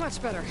Much better.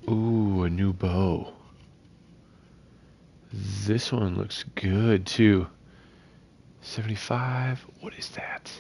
Ooh, a new bow. This one looks good too. 75. What is that?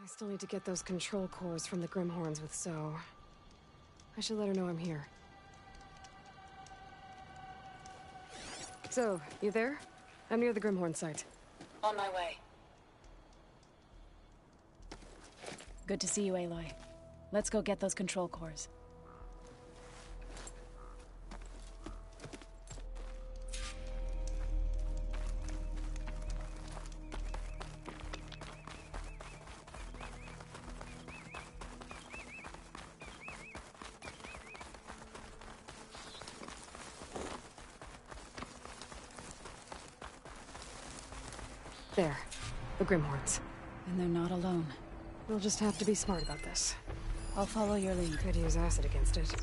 still need to get those control cores from the Grimhorns with So. I should let her know I'm here. So, you there? I'm near the Grimhorn site. On my way. Good to see you, Aloy. Let's go get those control cores. There. The Grimhorns. And they're not alone. We'll just have to be smart about this. I'll follow your lead. Could use acid against it.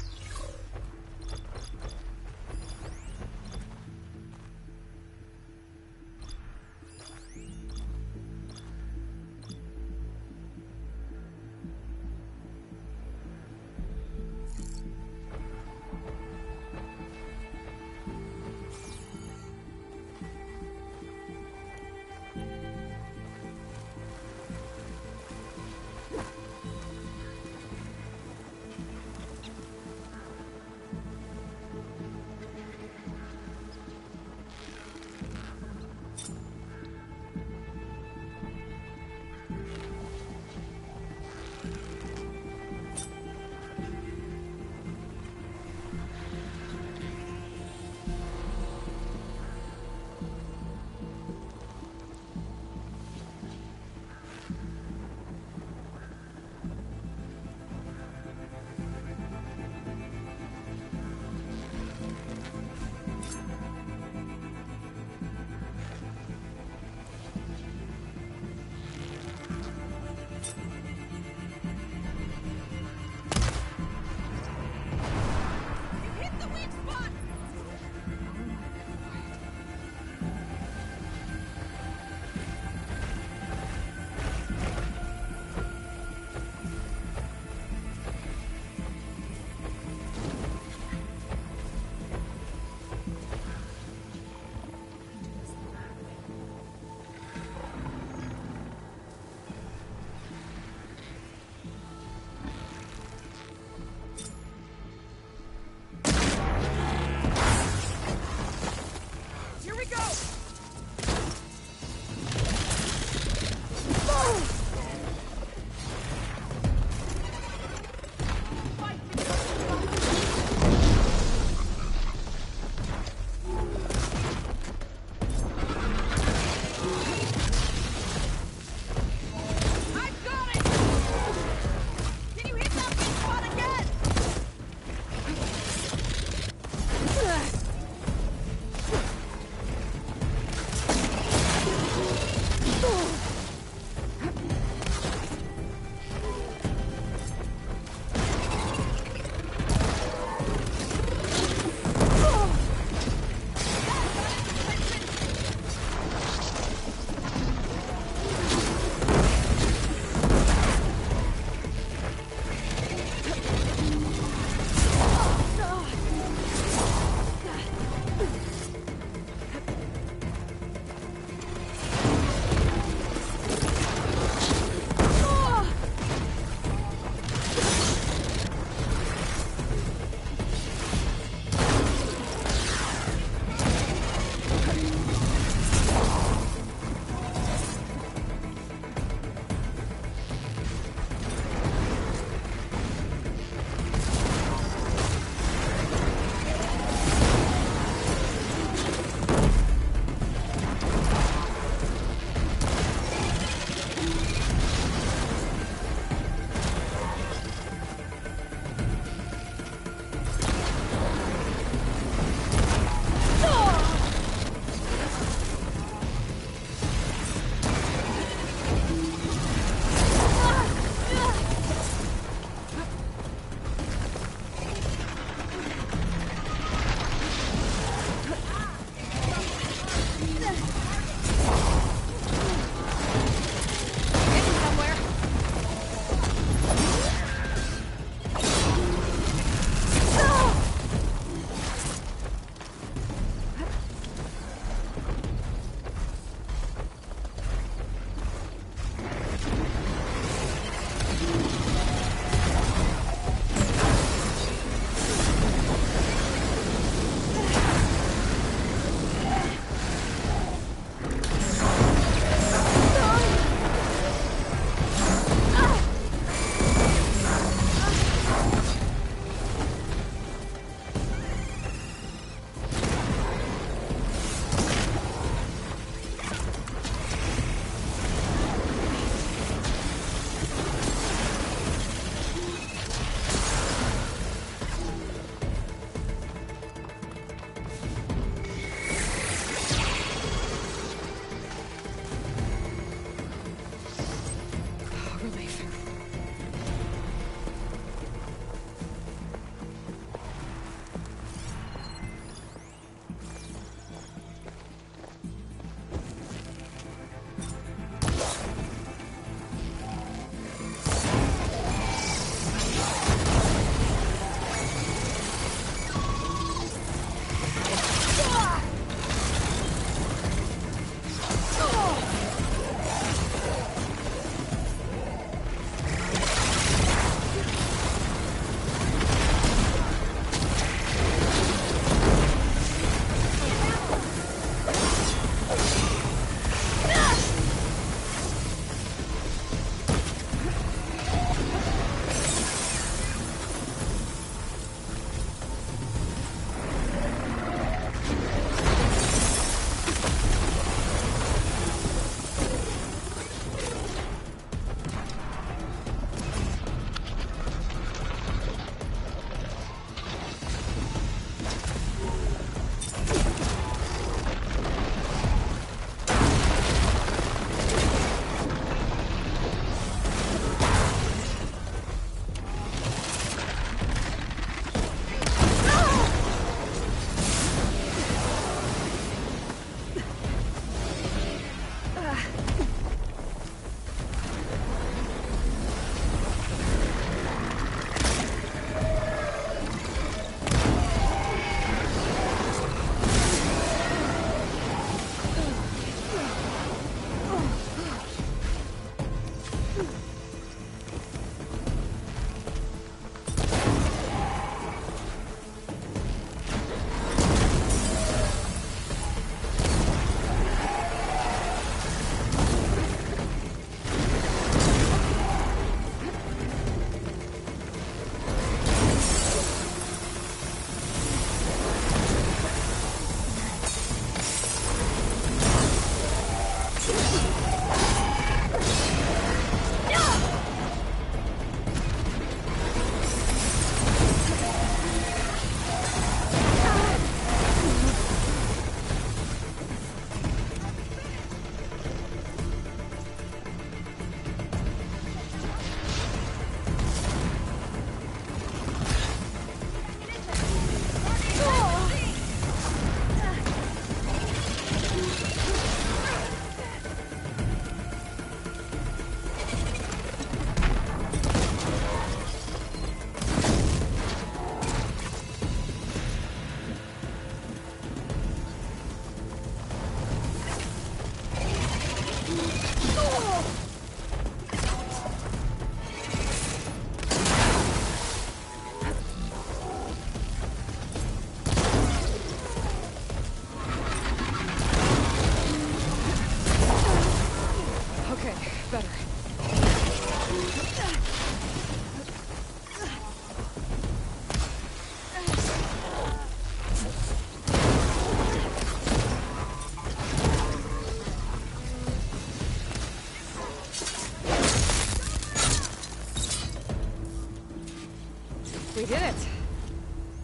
We did it!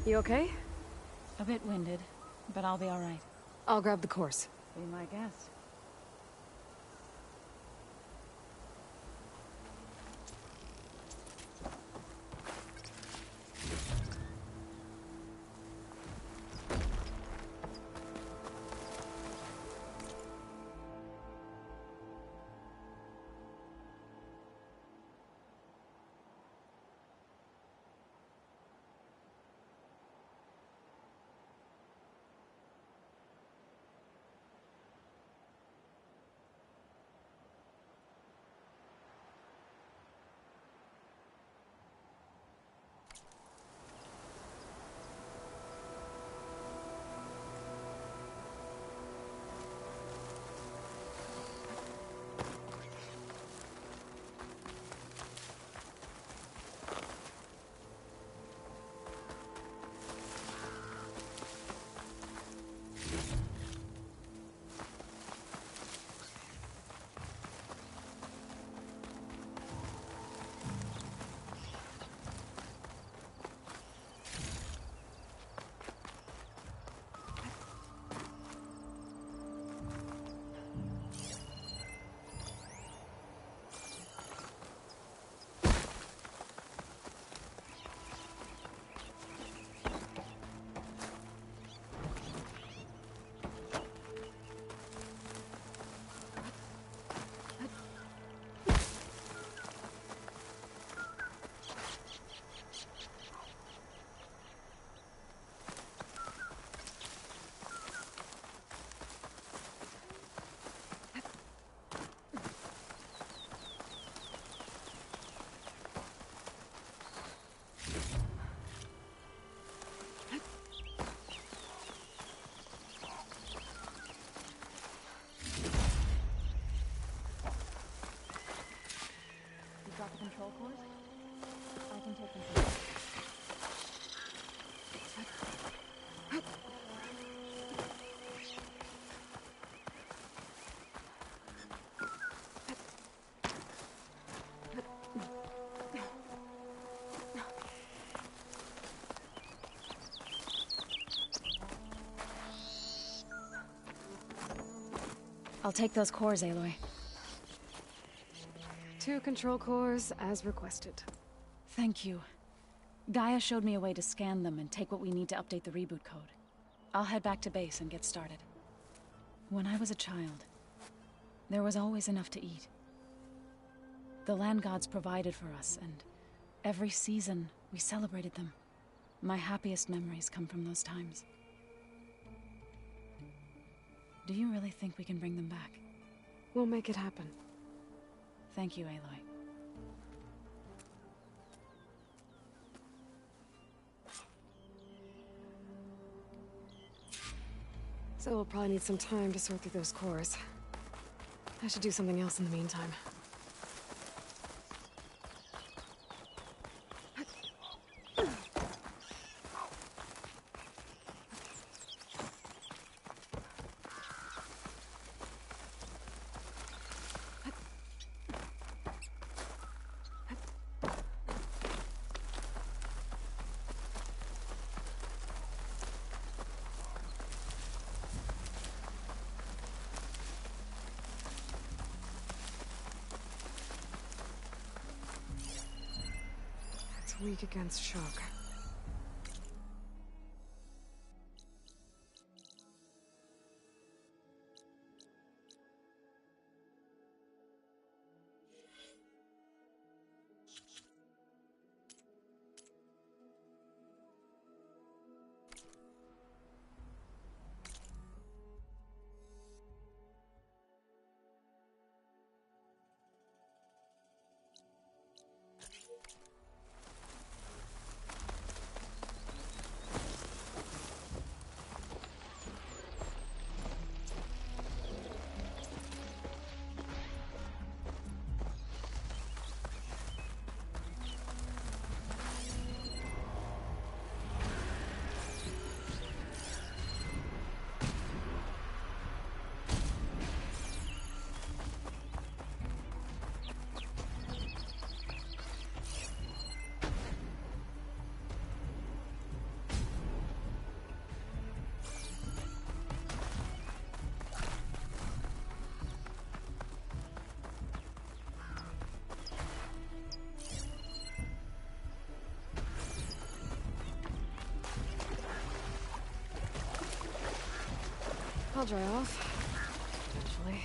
You okay? A bit winded, but I'll be alright. I'll grab the course. Be my guest. You got the control cores? I can take control. I'll take those cores, Aloy. 2 control cores, as requested. Thank you. Gaia showed me a way to scan them and take what we need to update the reboot code. I'll head back to base and get started. When I was a child, there was always enough to eat. The land gods provided for us, and every season we celebrated them. My happiest memories come from those times. Do you really think we can bring them back? We'll make it happen. Thank you, Aloy. So we'll probably need some time to sort through those cores. I should do something else in the meantime. It's weak against shock. I'll dry off. Eventually.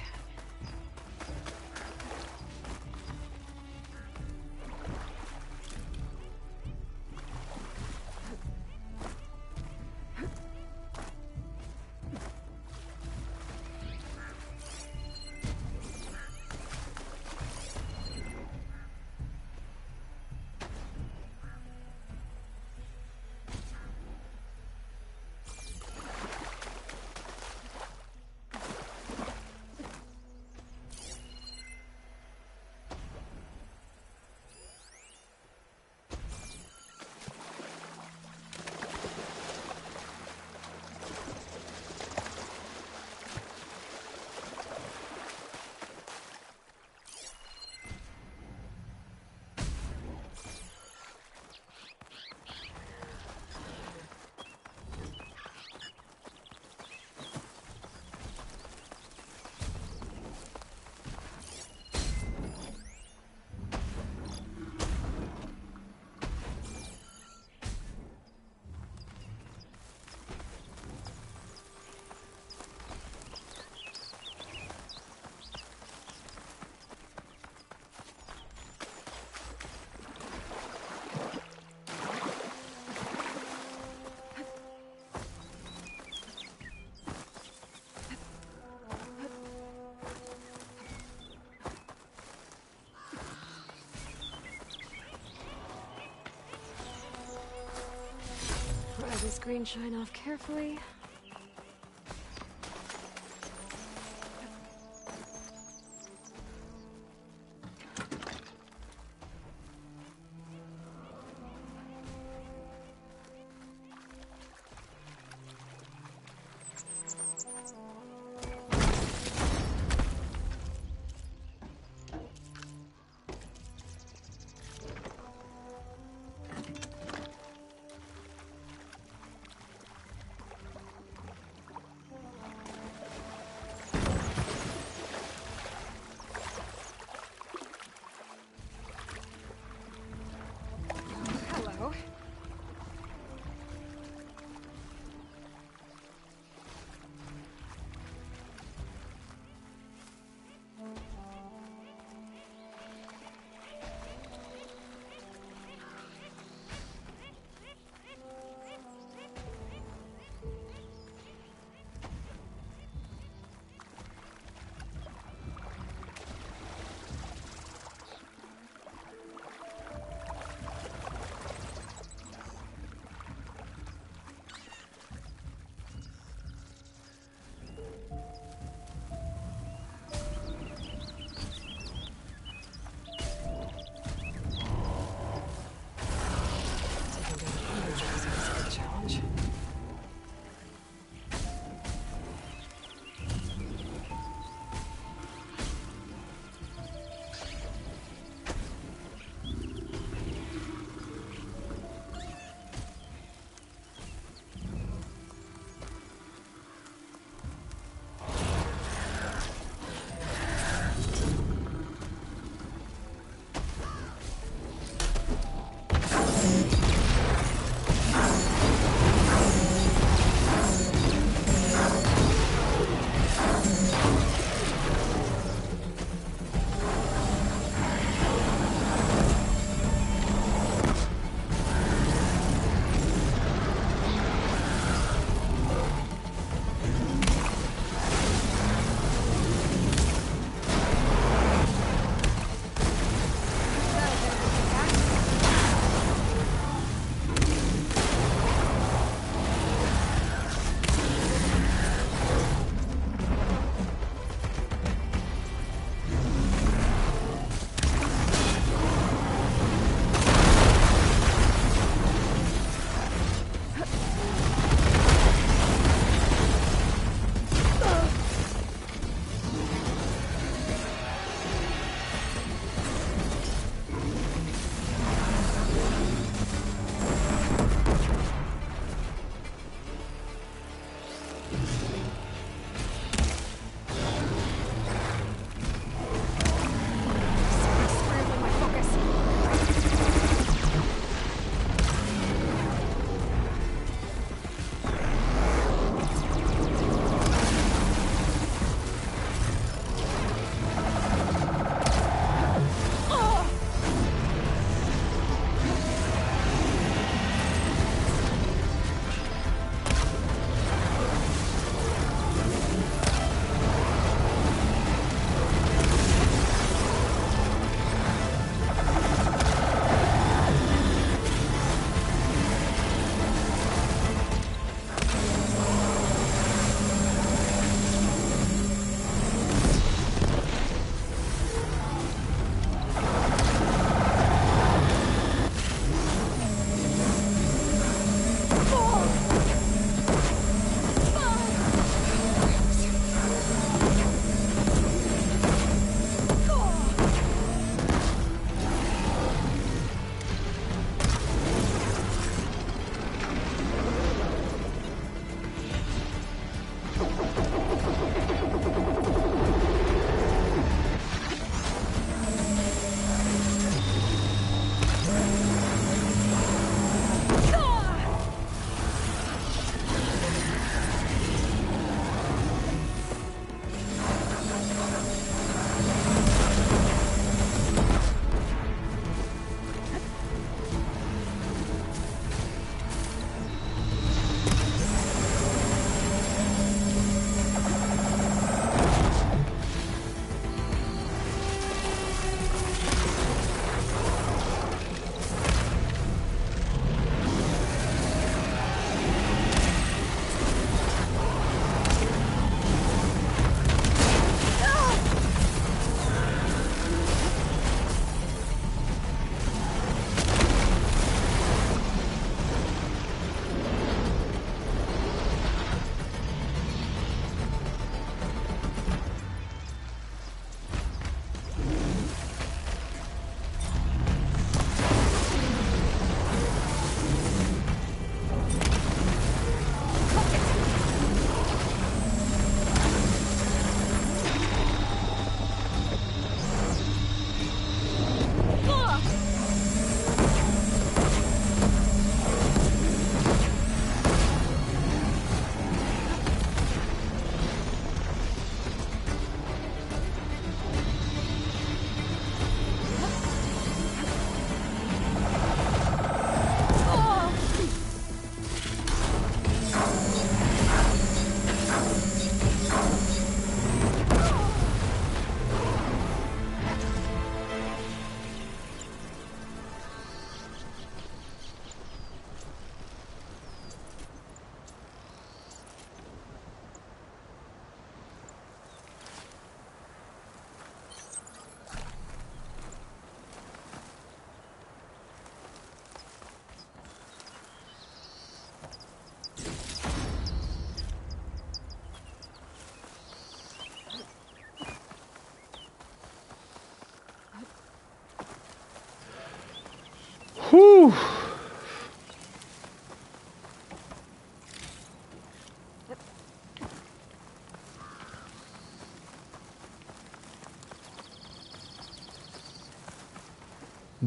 Pry this green shine off carefully.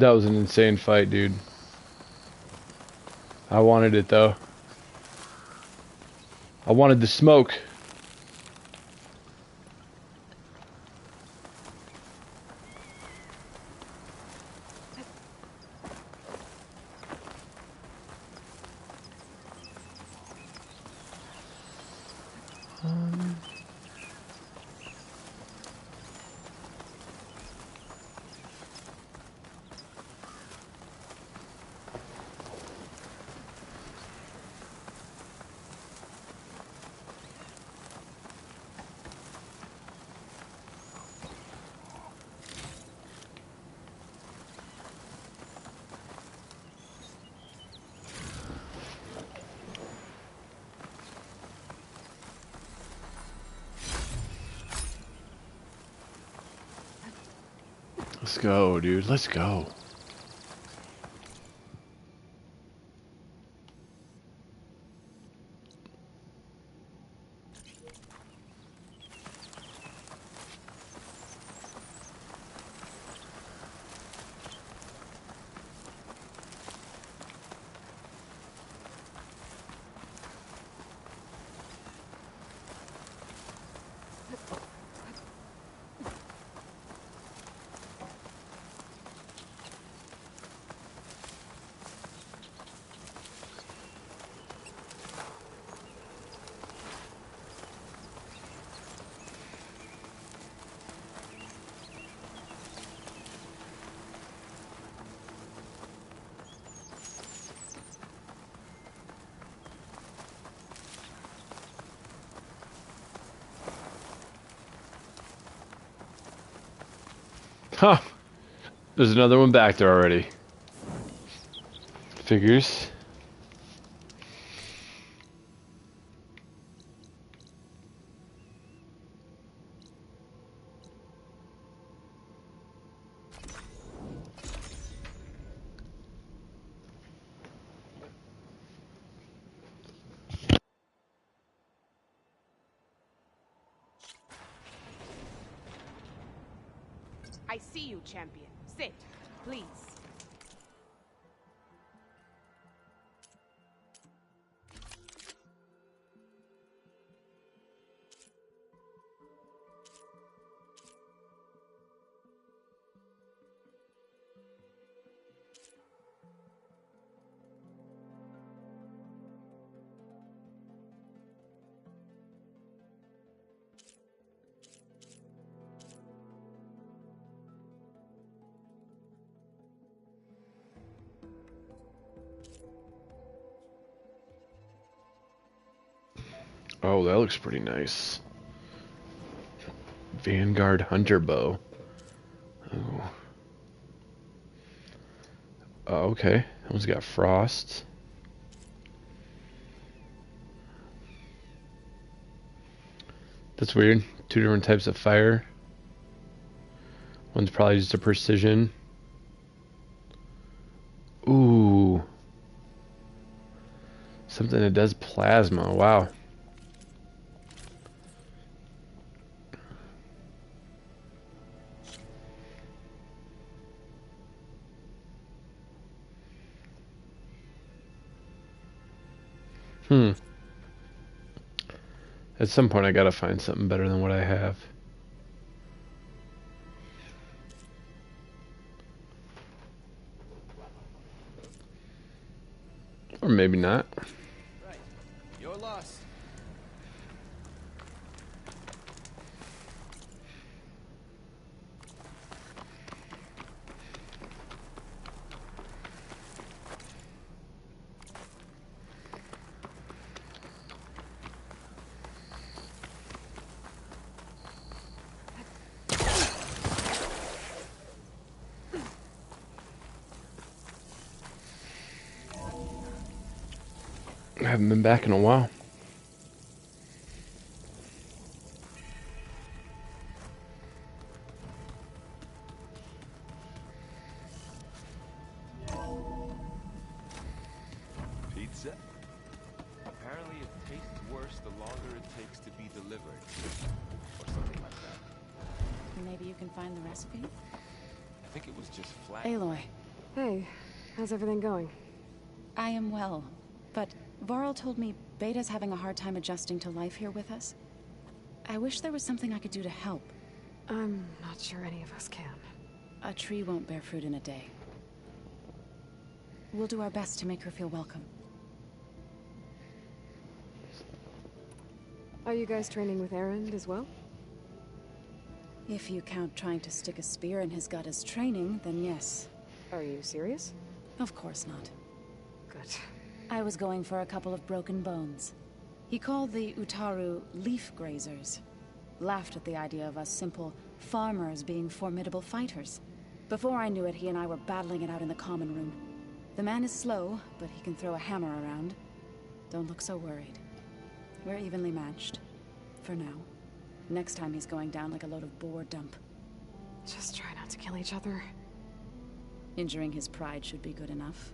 That was an insane fight, dude. I wanted it, though. I wanted the smoke. Let's go, dude. Let's go. Huh. There's another one back there already. Figures. I see you, champion. Sit, please. Oh, that looks pretty nice. Vanguard Hunter Bow. Oh. Oh, okay. That one's got frost. That's weird. Two different types of fire. One's probably just a precision. Ooh. Something that does plasma. Wow. At some point I gotta find something better than what I have. Or maybe not. Right. Your loss. I haven't been back in a while. Pizza? Apparently it tastes worse the longer it takes to be delivered. Or something like that. Maybe you can find the recipe? I think it was just flat. Aloy, Hey, how's everything going? I am well, but Varl told me Beta's having a hard time adjusting to life here with us. I wish there was something I could do to help. I'm not sure any of us can. A tree won't bear fruit in a day. We'll do our best to make her feel welcome. Are you guys training with Erend as well? If you count trying to stick a spear in his gut as training, then yes. Are you serious? Of course not. Good. I was going for a couple of broken bones. He called the Utaru leaf grazers. Laughed at the idea of us simple farmers being formidable fighters. Before I knew it, he and I were battling it out in the common room. The man is slow, but he can throw a hammer around. Don't look so worried. We're evenly matched. For now. Next time he's going down like a load of boar dump. Just try not to kill each other. Injuring his pride should be good enough.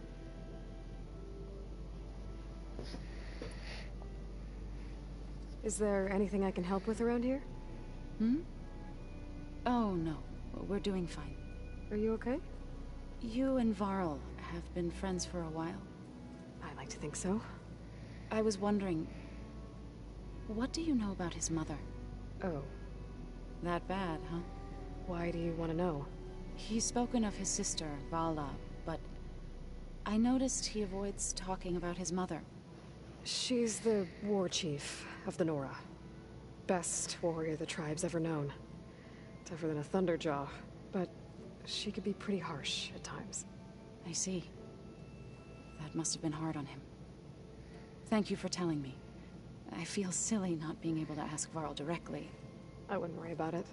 Is there anything I can help with around here? Hmm? Oh, no. We're doing fine. Are you okay? You and Varl have been friends for a while. I like to think so. I was wondering... what do you know about his mother? Oh, That bad, huh? why do you want to know? He's spoken of his sister, Vala, but... I noticed he avoids talking about his mother. She's the war chief of the Nora. Best warrior the tribe's ever known. Tougher than a Thunderjaw, but she could be pretty harsh at times. I see. That must have been hard on him. Thank you for telling me. I feel silly not being able to ask Varl directly. I wouldn't worry about it.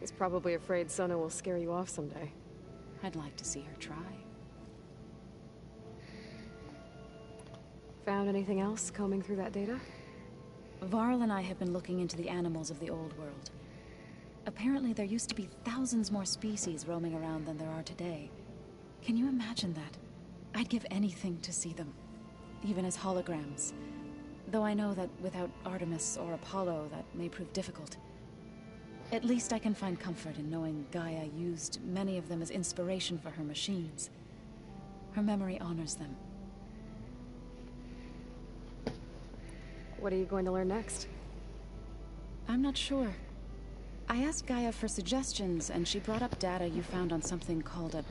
He's probably afraid Sona will scare you off someday. I'd like to see her try. Found anything else combing through that data? Varl and I have been looking into the animals of the old world. Apparently there used to be thousands more species roaming around than there are today. Can you imagine that? I'd give anything to see them. Even as holograms. Though I know that without Artemis or Apollo, that may prove difficult. At least I can find comfort in knowing Gaia used many of them as inspiration for her machines. Her memory honors them. What are you going to learn next? I'm not sure. I asked Gaia for suggestions, and she brought up data you found on something called a...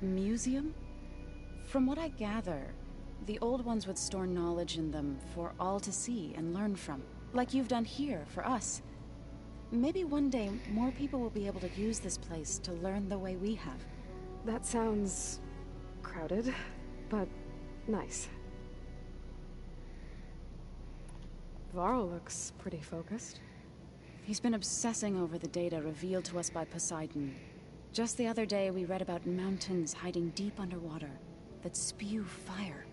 museum? From what I gather, the old ones would store knowledge in them for all to see and learn from. Like you've done here, for us. Maybe one day, more people will be able to use this place to learn the way we have. That sounds... crowded, but nice. Varl looks pretty focused. He's been obsessing over the data revealed to us by Poseidon. Just the other day, we read about mountains hiding deep underwater that spew fire.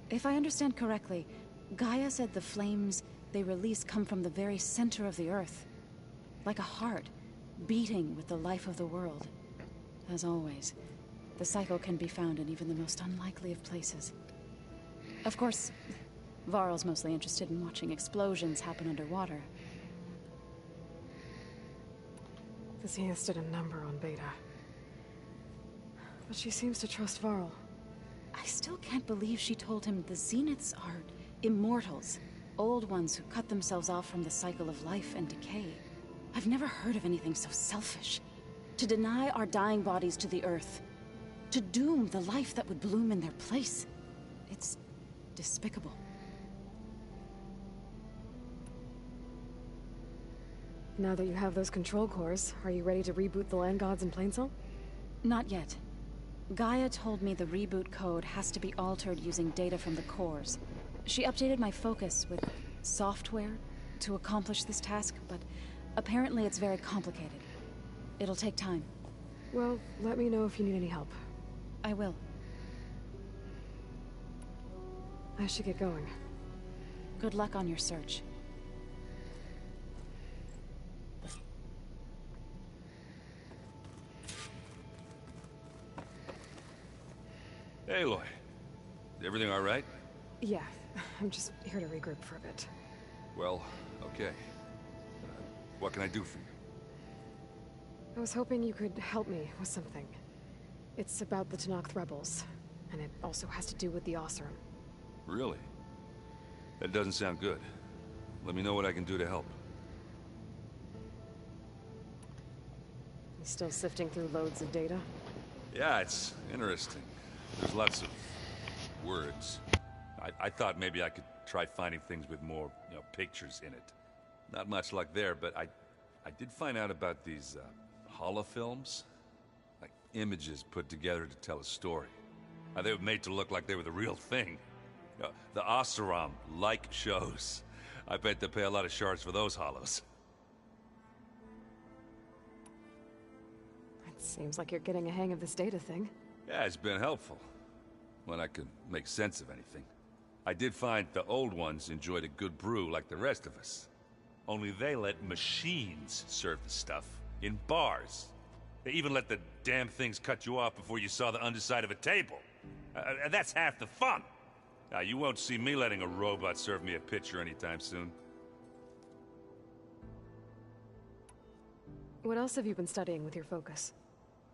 If I understand correctly, Gaia said the flames they release come from the very center of the Earth. Like a heart, beating with the life of the world. As always, the cycle can be found in even the most unlikely of places. Of course, Varl's mostly interested in watching explosions happen underwater. The Zeniths did a number on Beta. But she seems to trust Varl. I still can't believe she told him the Zeniths are immortals. Old ones who cut themselves off from the cycle of life and decay. I've never heard of anything so selfish. To deny our dying bodies to the Earth. To doom the life that would bloom in their place. It's despicable. Now that you have those control cores, are you ready to reboot the land gods in Plainsong? Not yet. Gaia told me the reboot code has to be altered using data from the cores. She updated my focus with software to accomplish this task, but apparently it's very complicated. It'll take time. Well, let me know if you need any help. I will. I should get going. Good luck on your search. Hey, Aloy. Everything all right? Yeah, I'm just here to regroup for a bit. Well, okay. What can I do for you? I was hoping you could help me with something. It's about the Tenakth rebels, and it also has to do with the Oseram. Really? That doesn't sound good. Let me know what I can do to help. You still sifting through loads of data? Yeah, it's interesting. There's lots of words. I thought maybe I could try finding things with more, pictures in it. Not much luck there, but I did find out about these holofilms. Like images put together to tell a story. They were made to look like they were the real thing. The Oseram like shows. I bet they pay a lot of shards for those hollows. It seems like you're getting a hang of this data thing. Yeah, it's been helpful. When I could make sense of anything. I did find the old ones enjoyed a good brew like the rest of us. Only they let machines serve the stuff in bars. They even let the damn things cut you off before you saw the underside of a table. And that's half the fun. Now, you won't see me letting a robot serve me a pitcher anytime soon. What else have you been studying with your focus?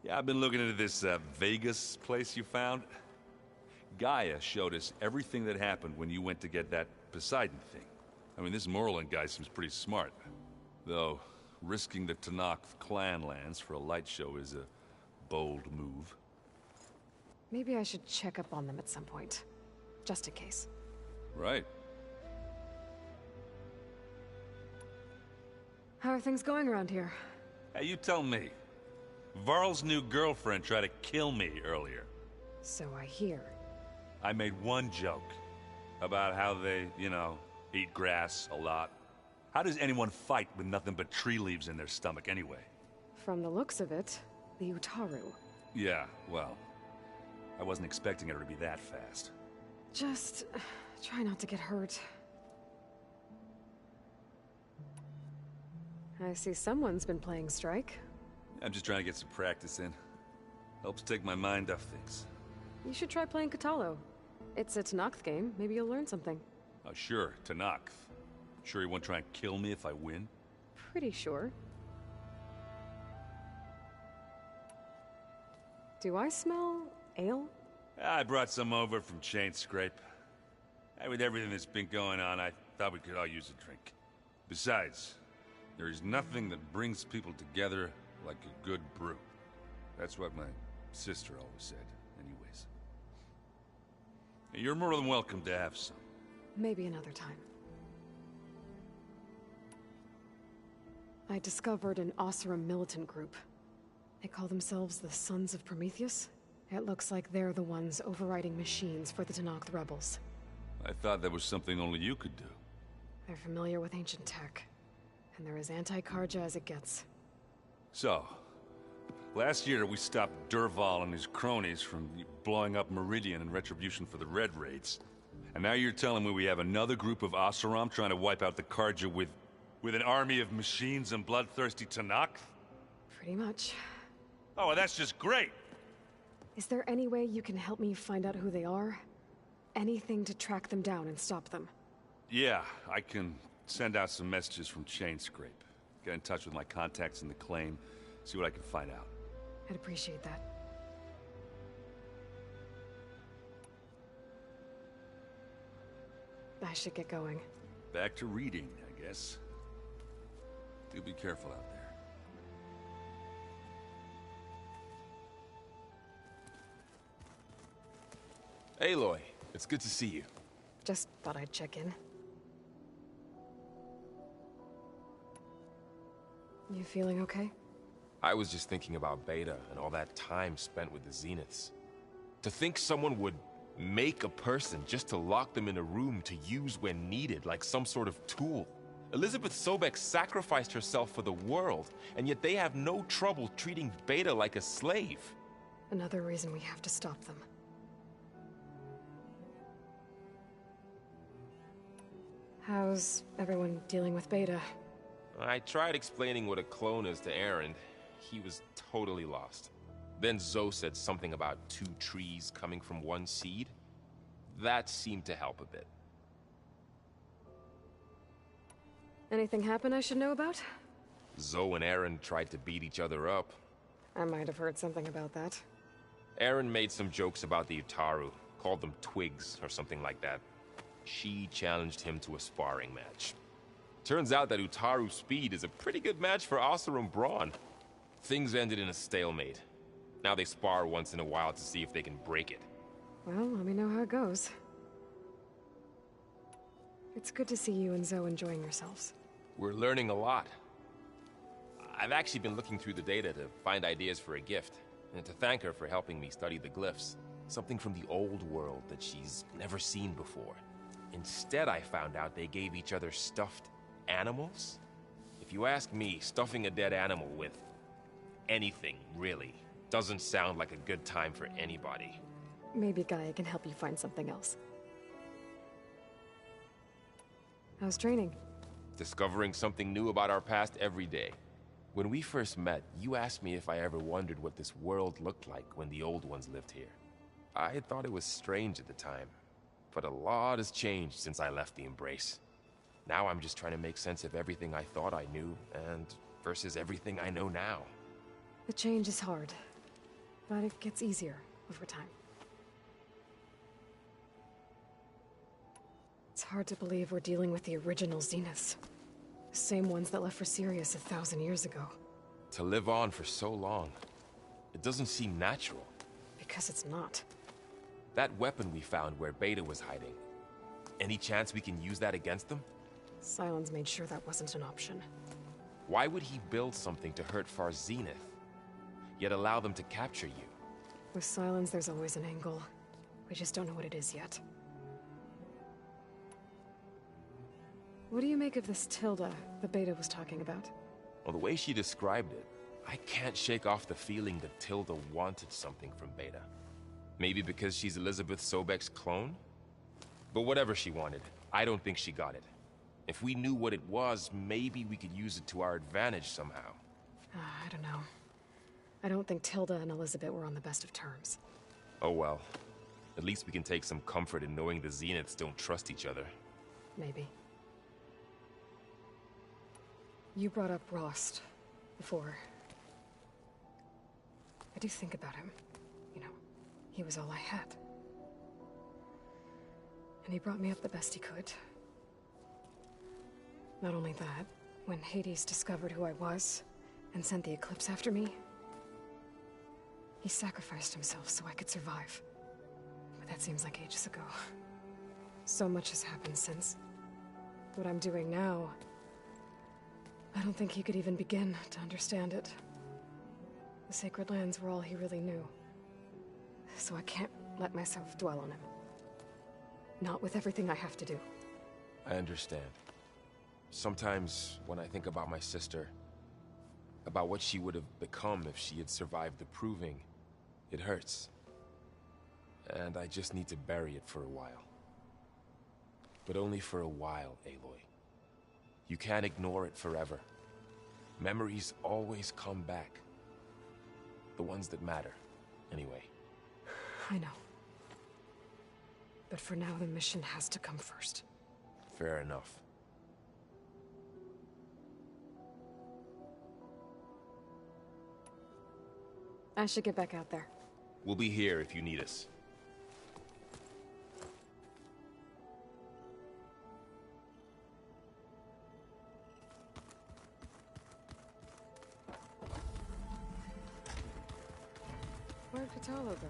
Yeah, I've been looking into this Vegas place you found. Gaia showed us everything that happened when you went to get that Poseidon thing. I mean, this Morlun guy seems pretty smart. Though, risking the Tenakth clan lands for a light show is a bold move. Maybe I should check up on them at some point. Just in case. Right. How are things going around here? Hey, you tell me. Varl's new girlfriend tried to kill me earlier. So I hear. I made one joke. About how they, eat grass a lot. How does anyone fight with nothing but tree leaves in their stomach anyway? From the looks of it, the Utaru. Yeah, well, I wasn't expecting her to be that fast. Just try not to get hurt. I see someone's been playing Strike. I'm just trying to get some practice in. Helps take my mind off things. You should try playing Katalo. It's a Tenakth game. Maybe you'll learn something. Oh, sure, Tenakth. Sure he won't try and kill me if I win? Pretty sure. Do I smell ale? I brought some over from Chain Scrape. With everything that's been going on, I thought we could all use a drink. Besides, there is nothing that brings people together like a good brew. That's what my sister always said, anyways. You're more than welcome to have some. Maybe another time. I discovered an Oseram militant group. They call themselves the Sons of Prometheus. It looks like they're the ones overriding machines for the Tenakth rebels. I thought that was something only you could do. They're familiar with ancient tech, and they're as anti-Karja as it gets. So, last year we stopped Durval and his cronies from blowing up Meridian in retribution for the Red Raids. And now you're telling me we have another group of Oseram trying to wipe out the Karja with an army of machines and bloodthirsty Tenakth? Pretty much. Oh, well, that's just great! Is there any way you can help me find out who they are? Anything to track them down and stop them? Yeah, I can send out some messages from Chain Scrape. Get in touch with my contacts in the claim, see what I can find out. I'd appreciate that. I should get going. Back to reading, I guess. Do be careful out there. Aloy, it's good to see you. Just thought I'd check in. You feeling okay? I was just thinking about Beta and all that time spent with the Zeniths. To think someone would make a person just to lock them in a room to use when needed, like some sort of tool. Elizabeth Sobek sacrificed herself for the world, and yet they have no trouble treating Beta like a slave. Another reason we have to stop them. How's everyone dealing with Beta? I tried explaining what a clone is to Aaron. He was totally lost. Then Zoe said something about 2 trees coming from 1 seed. That seemed to help a bit. Anything happen I should know about? Zoe and Aaron tried to beat each other up. I might have heard something about that. Aaron made some jokes about the Utaru, called them twigs or something like that. She challenged him to a sparring match. Turns out that Utaru's speed is a pretty good match for Oseram brawn. Things ended in a stalemate. Now they spar once in a while to see if they can break it. Well, let me know how it goes. It's good to see you and Zoe enjoying yourselves. We're learning a lot. I've actually been looking through the data to find ideas for a gift, and to thank her for helping me study the glyphs. Something from the old world that she's never seen before. Instead, I found out they gave each other stuffed animals? If you ask me, stuffing a dead animal with anything, really, doesn't sound like a good time for anybody. Maybe Gaia can help you find something else. How's training? Discovering something new about our past every day. When we first met, you asked me if I ever wondered what this world looked like when the old ones lived here. I thought it was strange at the time, but a lot has changed since I left the Embrace. Now I'm just trying to make sense of everything I thought I knew, and versus everything I know now. The change is hard, but it gets easier over time. It's hard to believe we're dealing with the original Zeniths. The same ones that left for Sirius 1,000 years ago. To live on for so long, it doesn't seem natural. Because it's not. That weapon we found where Beta was hiding, any chance we can use that against them? Sylens made sure that wasn't an option. Why would he build something to hurt Far Zenith, yet allow them to capture you? With Sylens, there's always an angle. We just don't know what it is yet. What do you make of this Tilda the Beta was talking about? Well, the way she described it, I can't shake off the feeling that Tilda wanted something from Beta. Maybe because she's Elizabeth Sobek's clone? But whatever she wanted, I don't think she got it. If we knew what it was, maybe we could use it to our advantage somehow. I don't know. I don't think Tilda and Elizabeth were on the best of terms. Oh well. At least we can take some comfort in knowing the Zeniths don't trust each other. Maybe. You brought up Rost before. I do think about him. You know, he was all I had. And he brought me up the best he could. Not only that, when Hades discovered who I was and sent the Eclipse after me, he sacrificed himself so I could survive. But that seems like ages ago. So much has happened since. What I'm doing now, I don't think he could even begin to understand it. The Sacred Lands were all he really knew. So I can't let myself dwell on him. Not with everything I have to do. I understand. Sometimes, when I think about my sister, about what she would have become if she had survived the Proving, it hurts. And I just need to bury it for a while. But only for a while, Aloy. You can't ignore it forever. Memories always come back. The ones that matter, anyway. I know. But for now, the mission has to come first. Fair enough. I should get back out there. We'll be here if you need us. Where'd Patalo go?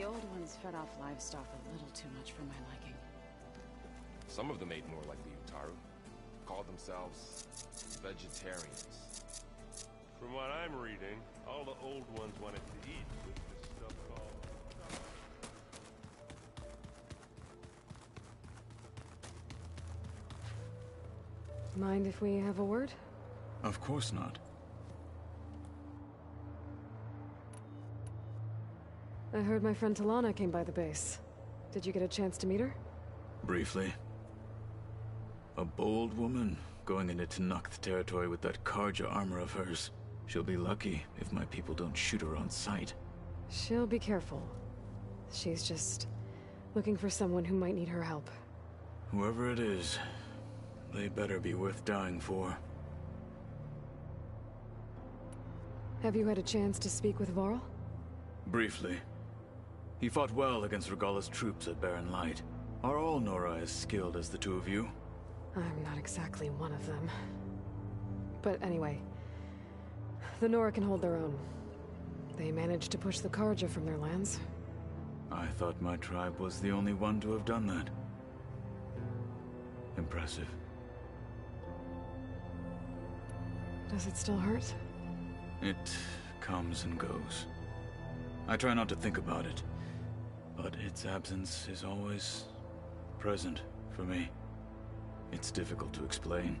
old ones fed off livestock a little too much for my liking. Some of them ate more like the Utaru. Called themselves vegetarians. From what I'm reading, all the old ones wanted to eat was this stuff called... Mind if we have a word? Of course not. I heard my friend Talana came by the base. Did you get a chance to meet her? Briefly. A bold woman going into Tenakth territory with that Karja armor of hers. She'll be lucky if my people don't shoot her on sight. She'll be careful. She's just looking for someone who might need her help. Whoever it is, they better be worth dying for. Have you had a chance to speak with Varl? Briefly. He fought well against Regalla's troops at Barren Light. Are all Nora as skilled as the two of you? I'm not exactly one of them. But anyway, the Nora can hold their own. They managed to push the Karja from their lands. I thought my tribe was the only one to have done that. Impressive. Does it still hurt? It comes and goes. I try not to think about it, but its absence is always present for me. It's difficult to explain.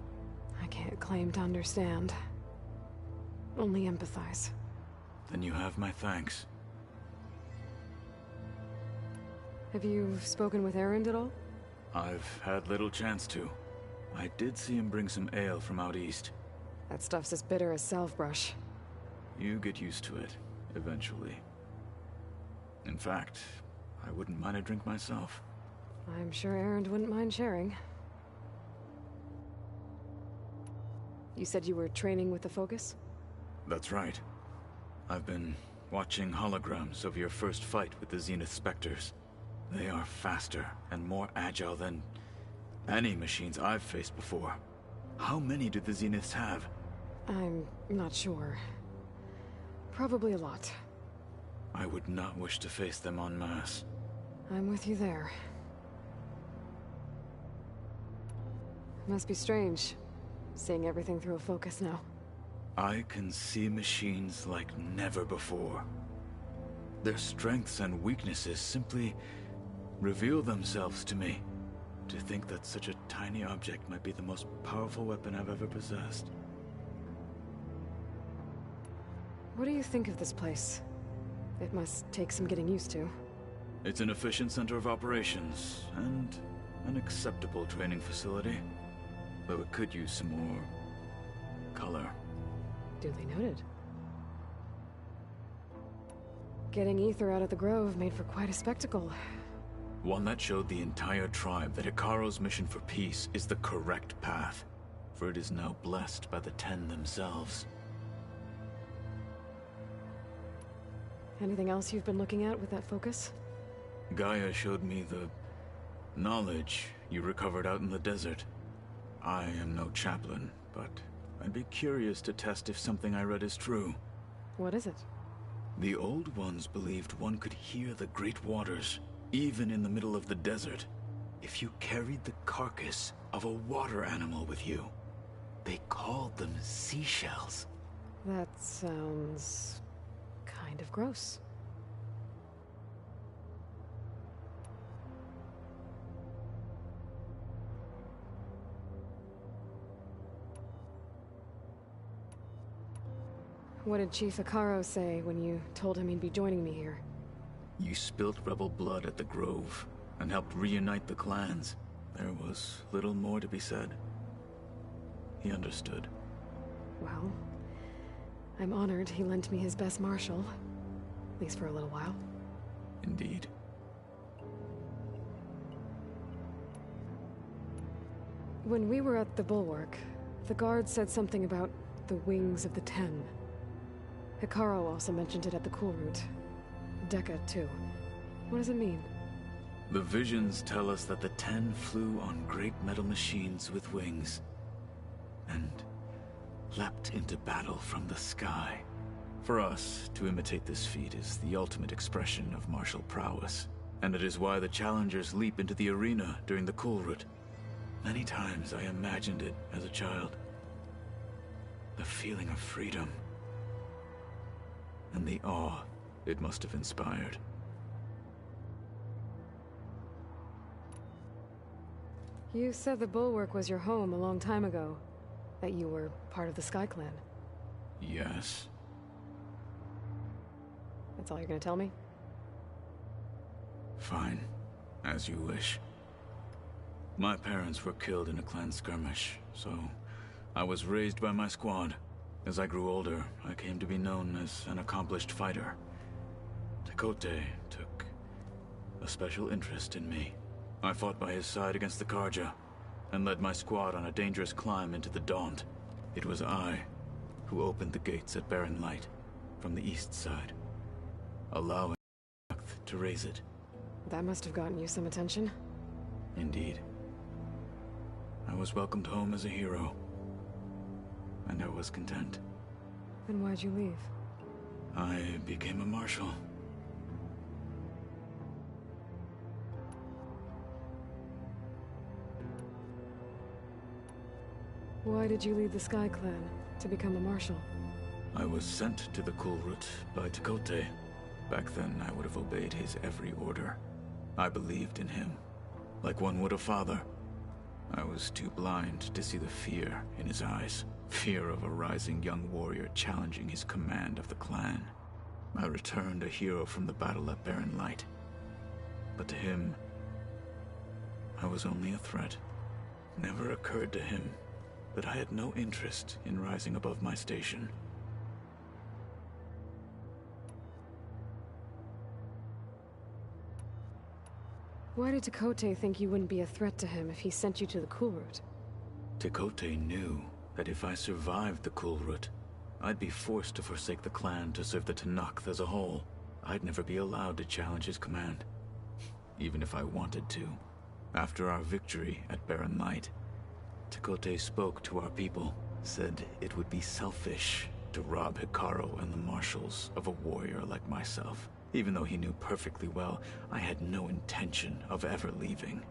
I can't claim to understand. Only empathize. Then you have my thanks. Have you spoken with Erend at all? I've had little chance to. I did see him bring some ale from out east. That stuff's as bitter as salve-brush. You get used to it, eventually. In fact, I wouldn't mind a drink myself. I'm sure Erend wouldn't mind sharing. You said you were training with the Focus? That's right. I've been watching holograms of your first fight with the Zenith Spectres. They are faster and more agile than any machines I've faced before. How many do the Zeniths have? I'm not sure. Probably a lot. I would not wish to face them en masse. I'm with you there. Must be strange, seeing everything through a Focus now. I can see machines like never before. Their strengths and weaknesses simply reveal themselves to me. To think that such a tiny object might be the most powerful weapon I've ever possessed. What do you think of this place? It must take some getting used to. It's an efficient center of operations, and an acceptable training facility. Though it could use some more color. Duly noted. Getting Ether out of the Grove made for quite a spectacle. One that showed the entire tribe that Hikaro's mission for peace is the correct path, for it is now blessed by the Ten themselves. Anything else you've been looking at with that Focus? Gaia showed me the knowledge you recovered out in the desert. I am no chaplain, but I'd be curious to test if something I read is true. What is it? The Old Ones believed one could hear the great waters, even in the middle of the desert, if you carried the carcass of a water animal with you. They called them seashells. That sounds kind of gross. What did Chief Hikaro say when you told him he'd be joining me here? You spilt rebel blood at the Grove, and helped reunite the clans. There was little more to be said. He understood. Well, I'm honored he lent me his best marshal. At least for a little while. Indeed. When we were at the Bulwark, the guard said something about the Wings of the Ten. Hikaro also mentioned it at the Cool Route. Dekka, too. What does it mean? The visions tell us that the Ten flew on great metal machines with wings, and leapt into battle from the sky, For us, to imitate this feat is the ultimate expression of martial prowess, and it is why the challengers leap into the arena during the cool route. Many times I imagined it as a child. The feeling of freedom, and the awe it must have inspired. You said the Bulwark was your home a long time ago. That you were part of the Sky Clan. Yes. That's all you're gonna tell me? Fine. As you wish. My parents were killed in a clan skirmish, so I was raised by my squad. As I grew older, I came to be known as an accomplished fighter. Tekote took a special interest in me. I fought by his side against the Karja, and led my squad on a dangerous climb into the Daunt. It was I who opened the gates at Barren Light from the east side, allowing to raise it. That must have gotten you some attention. Indeed. I was welcomed home as a hero, and I was content. Then why'd you leave? I became a marshal. Why did you leave the Sky Clan to become a marshal? I was sent to the Cool Route by Tekote. Back then, I would have obeyed his every order. I believed in him, like one would a father. I was too blind to see the fear in his eyes. Fear of a rising young warrior challenging his command of the clan. I returned a hero from the battle at Barren Light. But to him, I was only a threat. Never occurred to him that I had no interest in rising above my station. Why did Tekote think you wouldn't be a threat to him if he sent you to the Cool Route? Tekote knew that if I survived the Cool Route, I'd be forced to forsake the clan to serve the Tenakth as a whole. I'd never be allowed to challenge his command, even if I wanted to. After our victory at Barren Light, Tekote spoke to our people, said it would be selfish to rob Hikaru and the marshals of a warrior like myself, even though he knew perfectly well I had no intention of ever leaving.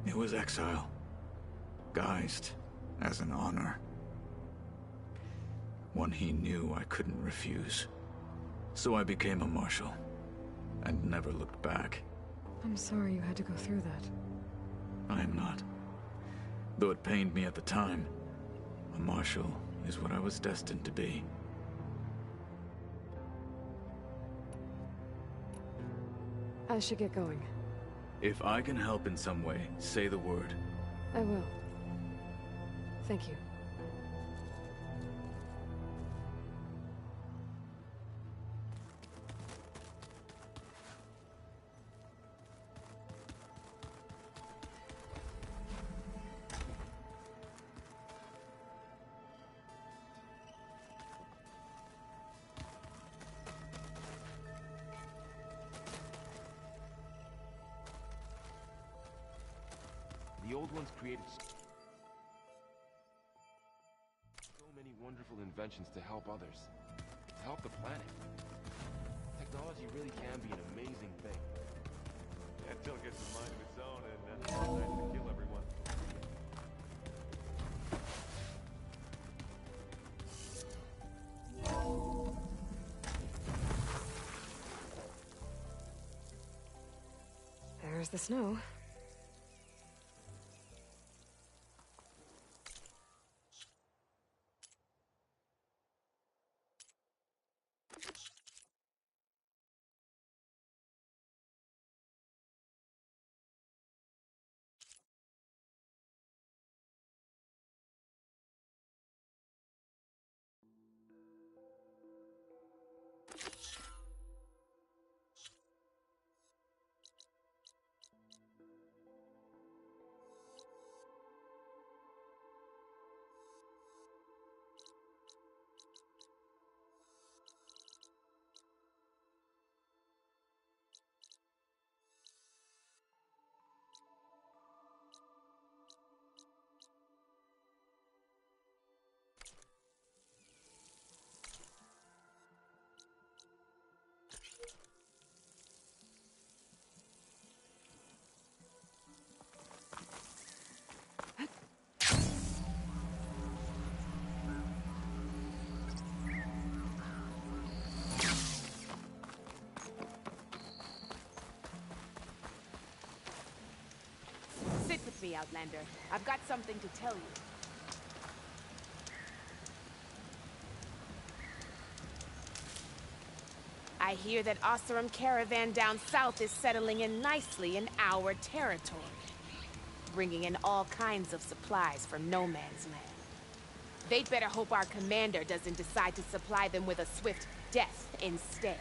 It was exile, guised as an honor. One he knew I couldn't refuse. So I became a marshal, and never looked back. I'm sorry you had to go through that. I am not. Though it pained me at the time, a marshal is what I was destined to be. I should get going. If I can help in some way, say the word. I will. Thank you. The old ones created so many wonderful inventions to help others, to help the planet. Technology really can be an amazing thing. Yeah, until it gets a mind of its own and then decides to kill everyone. There's the snow. me, Outlander. I've got something to tell you. I hear that Oseram caravan down south is settling in nicely in our territory, bringing in all kinds of supplies from no man's land. They'd better hope our commander doesn't decide to supply them with a swift death instead.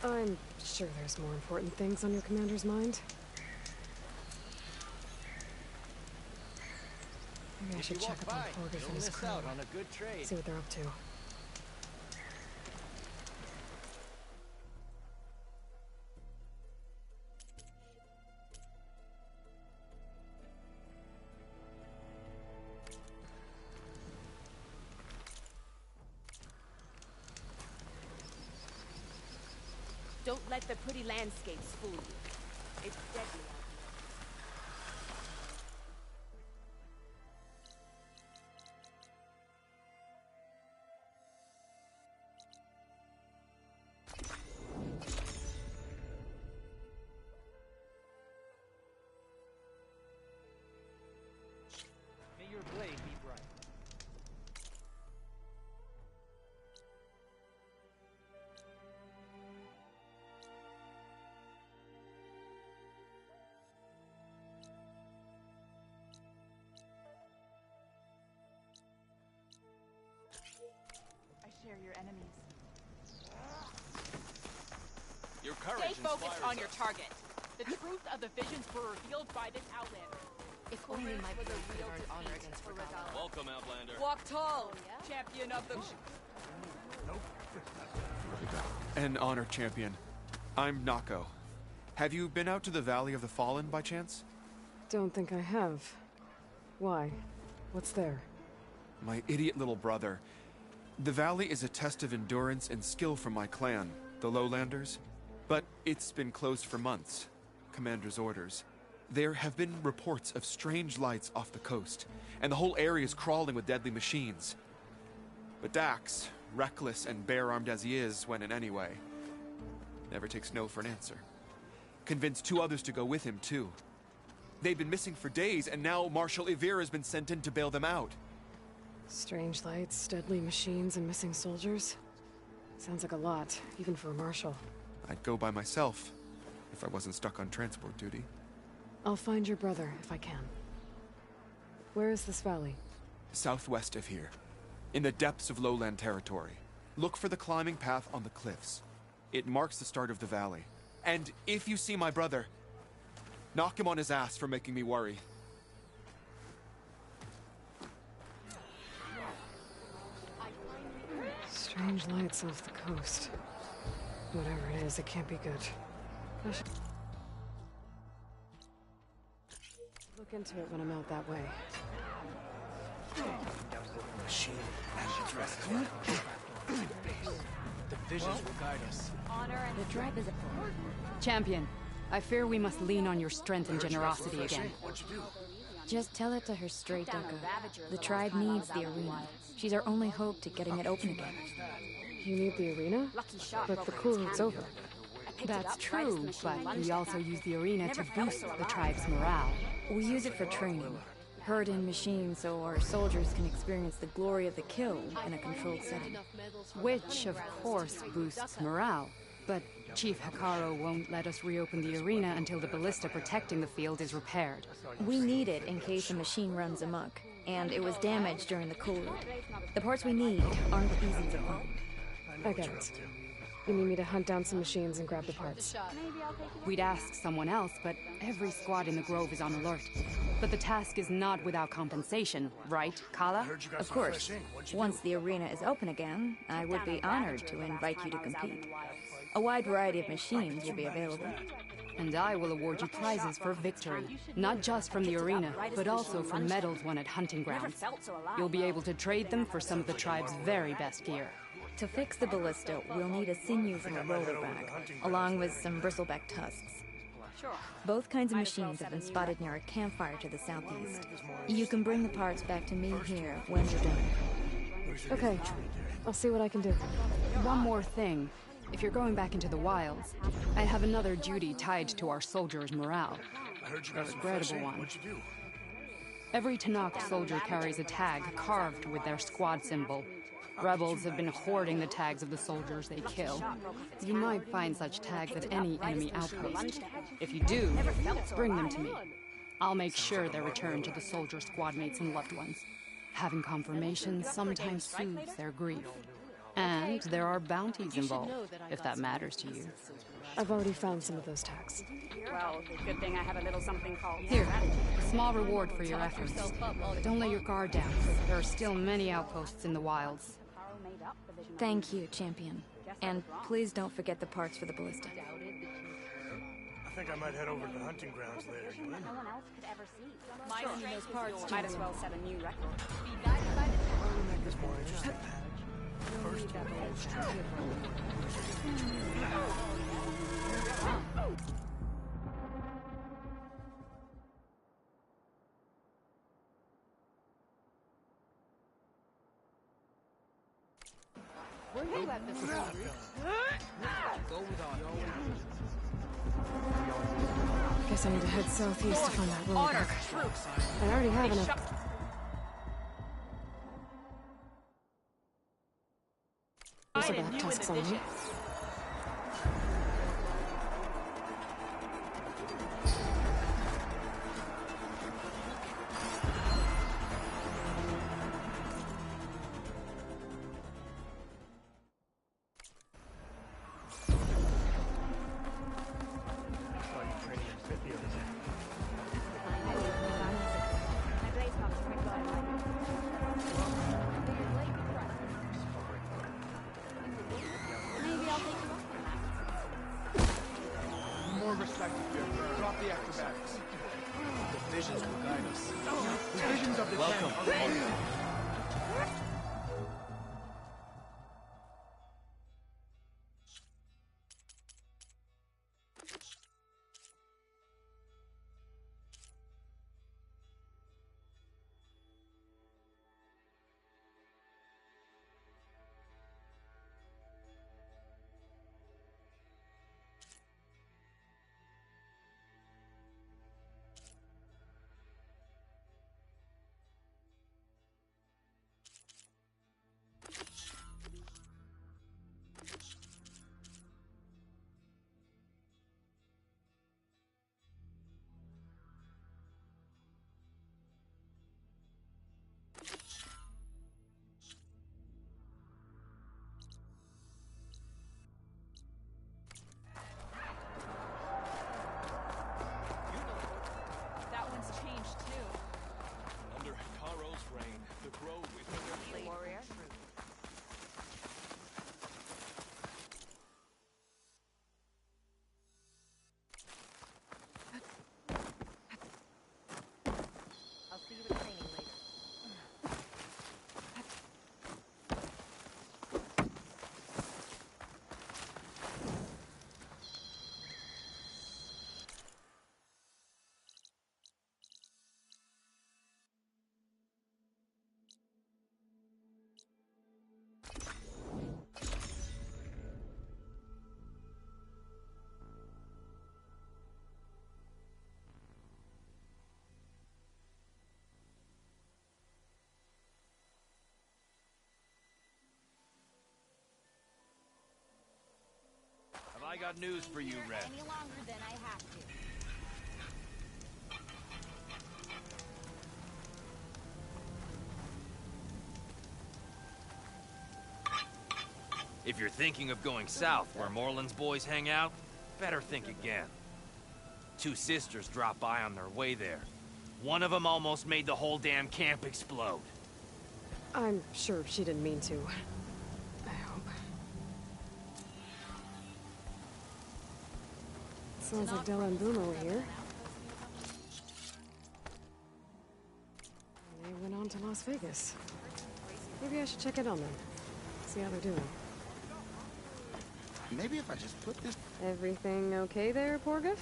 I'm sure there's more important things on your commander's mind. Maybe I should check up on Horgus and his crew. On a good trade. See what they're up to. Don't let the pretty landscapes fool you. It's deadly out May your blade be bright. I share your enemies. Your courage Stay focused inspires on your us. target. The truth of the visions were revealed by this Outlander. If only my blade could have earned honor against Regala. Welcome, Outlander. Walk tall, champion of the... An honor, champion. I'm Nako. Have you been out to the Valley of the Fallen by chance? Don't think I have. Why? What's there? My idiot little brother. The valley is a test of endurance and skill for my clan, the Lowlanders. But it's been closed for months. Commander's orders. There have been reports of strange lights off the coast, and the whole area is crawling with deadly machines. But Dax, reckless and bare-armed as he is when in any way, never takes no for an answer. Convinced 2 others to go with him, too. They've been missing for days, and now Marshal Ivir has been sent in to bail them out. Strange lights, deadly machines, and missing soldiers? Sounds like a lot, even for a marshal. I'd go by myself, if I wasn't stuck on transport duty. I'll find your brother, if I can. Where is this valley? Southwest of here, in the depths of lowland territory. Look for the climbing path on the cliffs. It marks the start of the valley. And if you see my brother, knock him on his ass for making me worry. Strange lights off the coast. Whatever it is, it can't be good. I should look into it when I'm out that way. Machine and the dress is right. The visions will guide us. Honor and The tribe is a... Champion, I fear we must lean on your strength and generosity again. What'd you do? Just tell it to her straight, Doko. The tribe needs the arena. She's our only hope to getting it open again. You need the arena? But the cool rout's over. That's true, but we also use the arena to boost the tribe's morale. We use it for training. Herd in machines so our soldiers can experience the glory of the kill in a controlled setting. Which, of course, boosts morale. But Chief Hikaru won't let us reopen the arena until the ballista protecting the field is repaired. We need it in case a machine runs amok, and it was damaged during the cool route. The parts we need aren't easy to find. I get it. You need me to hunt down some machines and grab the parts. We'd ask someone else, but every squad in the Grove is on alert. But the task is not without compensation, right, Kala? Of course. Once the arena is open again, I would be honored to invite you to compete. A wide variety of machines will be available. And I will award you prizes for victory, not just from the arena, but also for medals won at hunting grounds. You'll be able to trade them for some of the tribe's very best gear. To fix the ballista, we'll need a sinew from a roller bag, along with some bristleback tusks. Both kinds of machines have been spotted near a campfire to the southeast. You can bring the parts back to me here when you're done. Okay, I'll see what I can do. One more thing. If you're going back into the wilds, I have another duty tied to our soldiers' morale. A regrettable one. Every Tanakh soldier carries a tag carved with their squad symbol. Rebels have been hoarding the tags of the soldiers they kill. You might find such tags at any enemy outpost. If you do, bring them to me. I'll make sure they're returned to the soldier squad mates and loved ones. Having confirmation sometimes soothes their grief. And there are bounties involved, if that matters to you. I've already found some of those tags. Well, good thing I have a little something called... Here, a small reward for your efforts. Don't let your guard down. There are still many outposts in the wilds. Thank you, Champion. And please don't forget the parts for the ballista. I think I might head over to the hunting grounds later. No one else could ever see. Mining those parts might as well set a new record. I'll make this more interesting. First, Where you at this time? Go with Guess I need to head southeast to find that road back. I already have enough. There's a bad tasks on me. more respect here. Drop the acrobatics. The visions will guide us. The visions of the Welcome. That one's changed too. Under Hikaro's reign, the grove is a warrior. I'll see you at training later. Have I got news for you, Red? Any longer than I have to. If you're thinking of going south where Moreland's boys hang out, better think again. Two sisters dropped by on their way there. One of them almost made the whole damn camp explode. I'm sure she didn't mean to. I hope. Sounds like Della and Boomer were here. They went on to Las Vegas. Maybe I should check in on them. See how they're doing. Maybe if I just put this... Everything okay there, Porgif?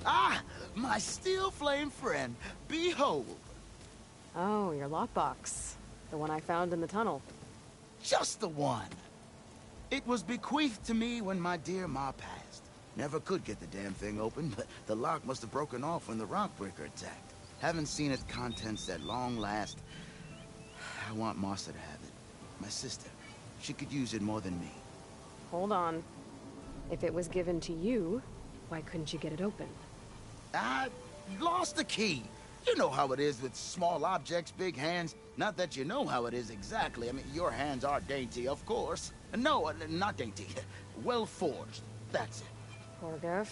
Ah! My steel flame friend! Behold! Oh, your lockbox. The one I found in the tunnel. Just the one! It was bequeathed to me when my dear ma passed. Never could get the damn thing open, but the lock must have broken off when the rockbreaker attacked. Haven't seen its contents at long last. I want Martha to have it. My sister. She could use it more than me. Hold on. If it was given to you, why couldn't you get it open? I lost the key. You know how it is with small objects, big hands. Not that you know how it is exactly. I mean, your hands are dainty, of course. No, not dainty. Well forged. That's it. Porgef.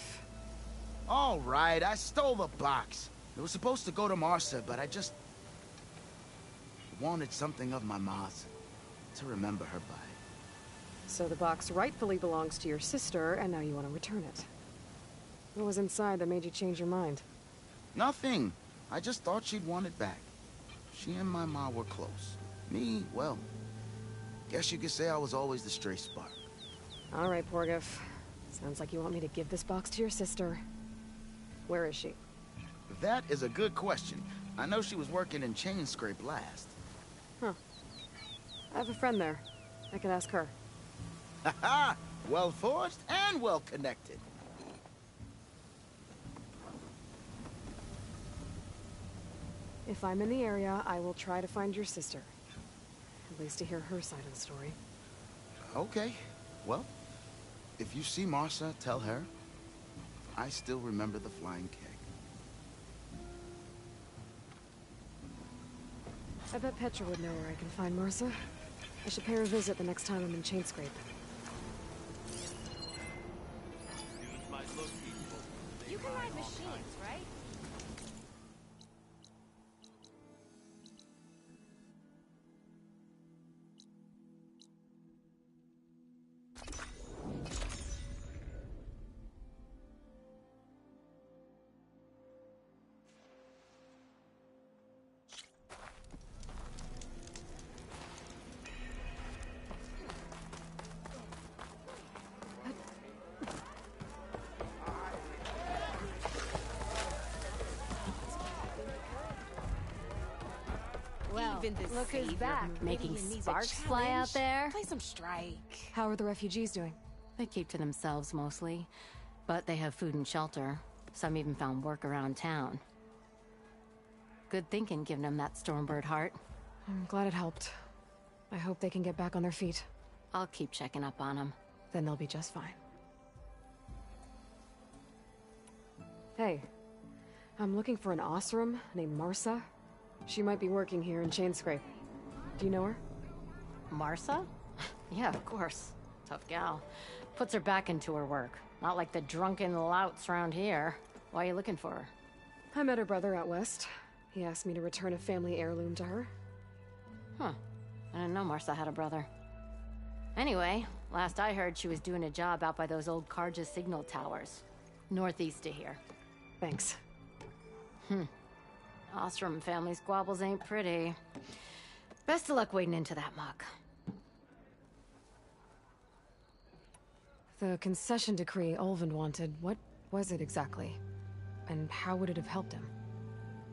All right, I stole the box. It was supposed to go to Martha, but I just wanted something of my ma's to remember her by. So the box rightfully belongs to your sister, and now you want to return it. What was inside that made you change your mind? Nothing. I just thought she'd want it back. She and my ma were close. Me, well, guess you could say I was always the stray spark. All right, Porgef. Sounds like you want me to give this box to your sister. Where is she? That is a good question. I know she was working in Chain Scrape last. Huh. I have a friend there. I can ask her. Ha-ha! Well forged and well connected. If I'm in the area, I will try to find your sister. At least to hear her side of the story. Okay. Well, if you see Martha, tell her I still remember the flying keg. I bet Petra would know where I can find Martha. I should pay her a visit the next time I'm in Chainscrape. You can ride machines, right? Well, Even the look who's savior back. of Making Meridian needs a sparks fly out challenge. there. Play some strike. How are the refugees doing? They keep to themselves mostly, but they have food and shelter. Some even found work around town. Good thinking, giving them that Stormbird heart. I'm glad it helped. I hope they can get back on their feet. I'll keep checking up on them. Then they'll be just fine. Hey, I'm looking for an Osram named Martha. She might be working here in Chainscrape. Do you know her? Martha? Yeah, of course. Tough gal. Puts her back into her work. Not like the drunken louts around here. Why are you looking for her? I met her brother out west. He asked me to return a family heirloom to her. Huh. I didn't know Martha had a brother. Anyway, last I heard she was doing a job out by those old Karja signal towers. Northeast of here. Thanks. Ostrom family squabbles ain't pretty. Best of luck wading into that muck. The concession decree Ulvin wanted, what was it exactly? And how would it have helped him?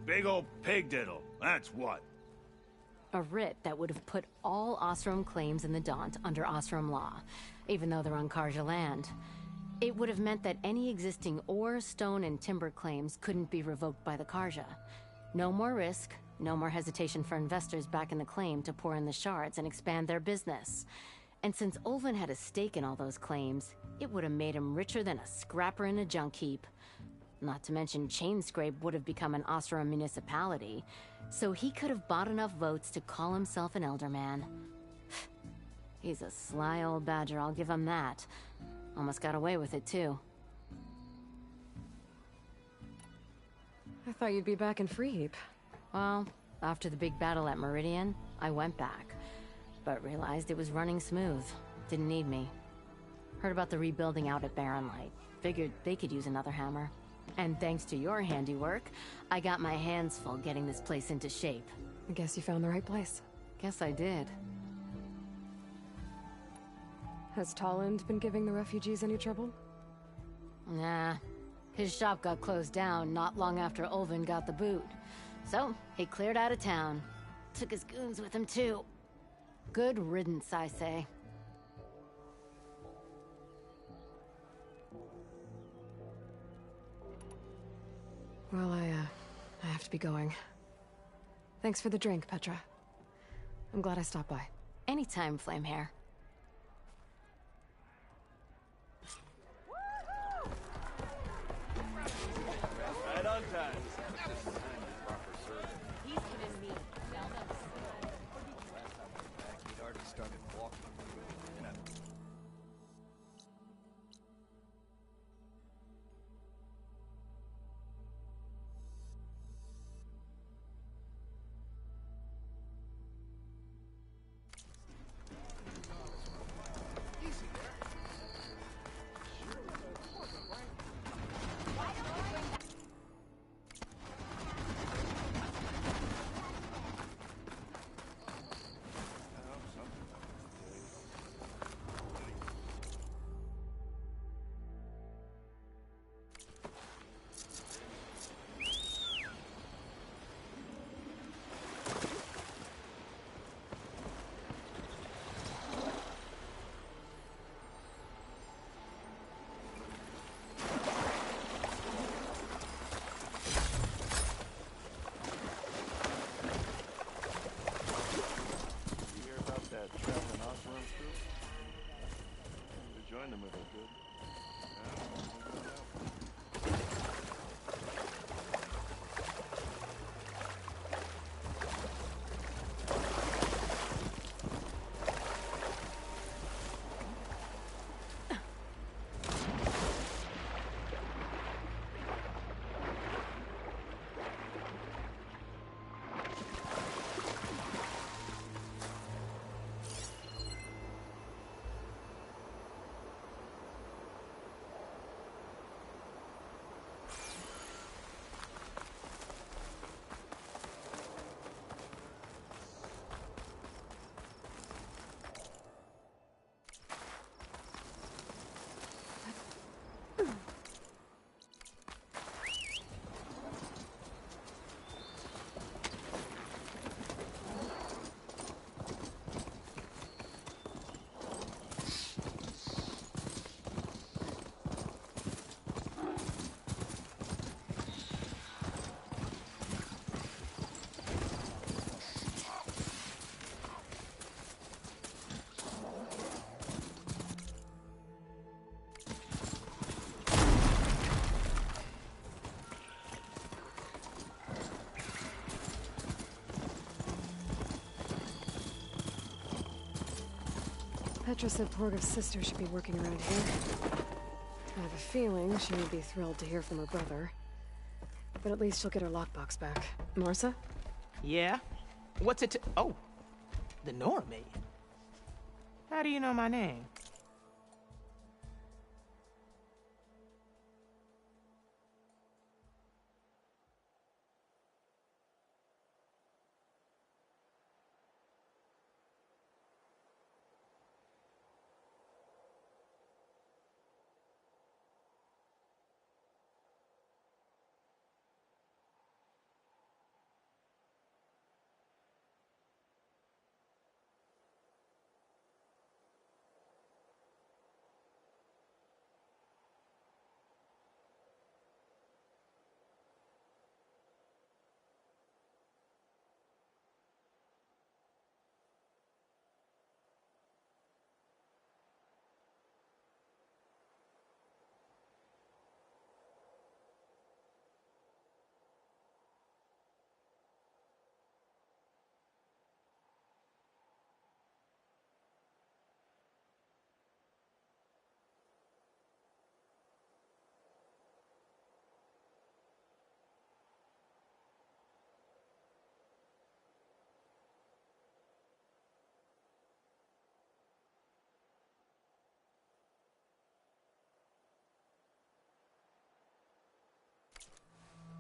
Big old pig diddle, that's what. A writ that would have put all Ostrom claims in the Daunt under Ostrom law, even though they're on Karja land. It would have meant that any existing ore, stone, and timber claims couldn't be revoked by the Karja. No more risk, no more hesitation for investors back in the claim to pour in the shards and expand their business. And since Ulvin had a stake in all those claims, it would have made him richer than a scrapper in a junk heap. Not to mention Chainscrape would have become an Ostrom municipality, so he could have bought enough votes to call himself an elderman. He's a sly old badger, I'll give him that. Almost got away with it, too. I thought you'd be back in Freeheap. Well, after the big battle at Meridian, I went back. But realized it was running smooth. Didn't need me. Heard about the rebuilding out at Barren Light. Figured they could use another hammer. And thanks to your handiwork, I got my hands full getting this place into shape. I guess you found the right place. Guess I did. Has Tolland been giving the refugees any trouble? Nah. His shop got closed down not long after Ulvin got the boot. So, he cleared out of town. Took his goons with him, too. Good riddance, I say. Well, I have to be going. Thanks for the drink, Petra. I'm glad I stopped by. Anytime, Flamehair. Right on time. He's giving me. He'd already started walking. And I... Join them if I could. Petra said Porga's sister should be working around here. I have a feeling she would be thrilled to hear from her brother. But at least she'll get her lockbox back. Marsa? Yeah? What's it to— Oh! The Nora maid. How do you know my name?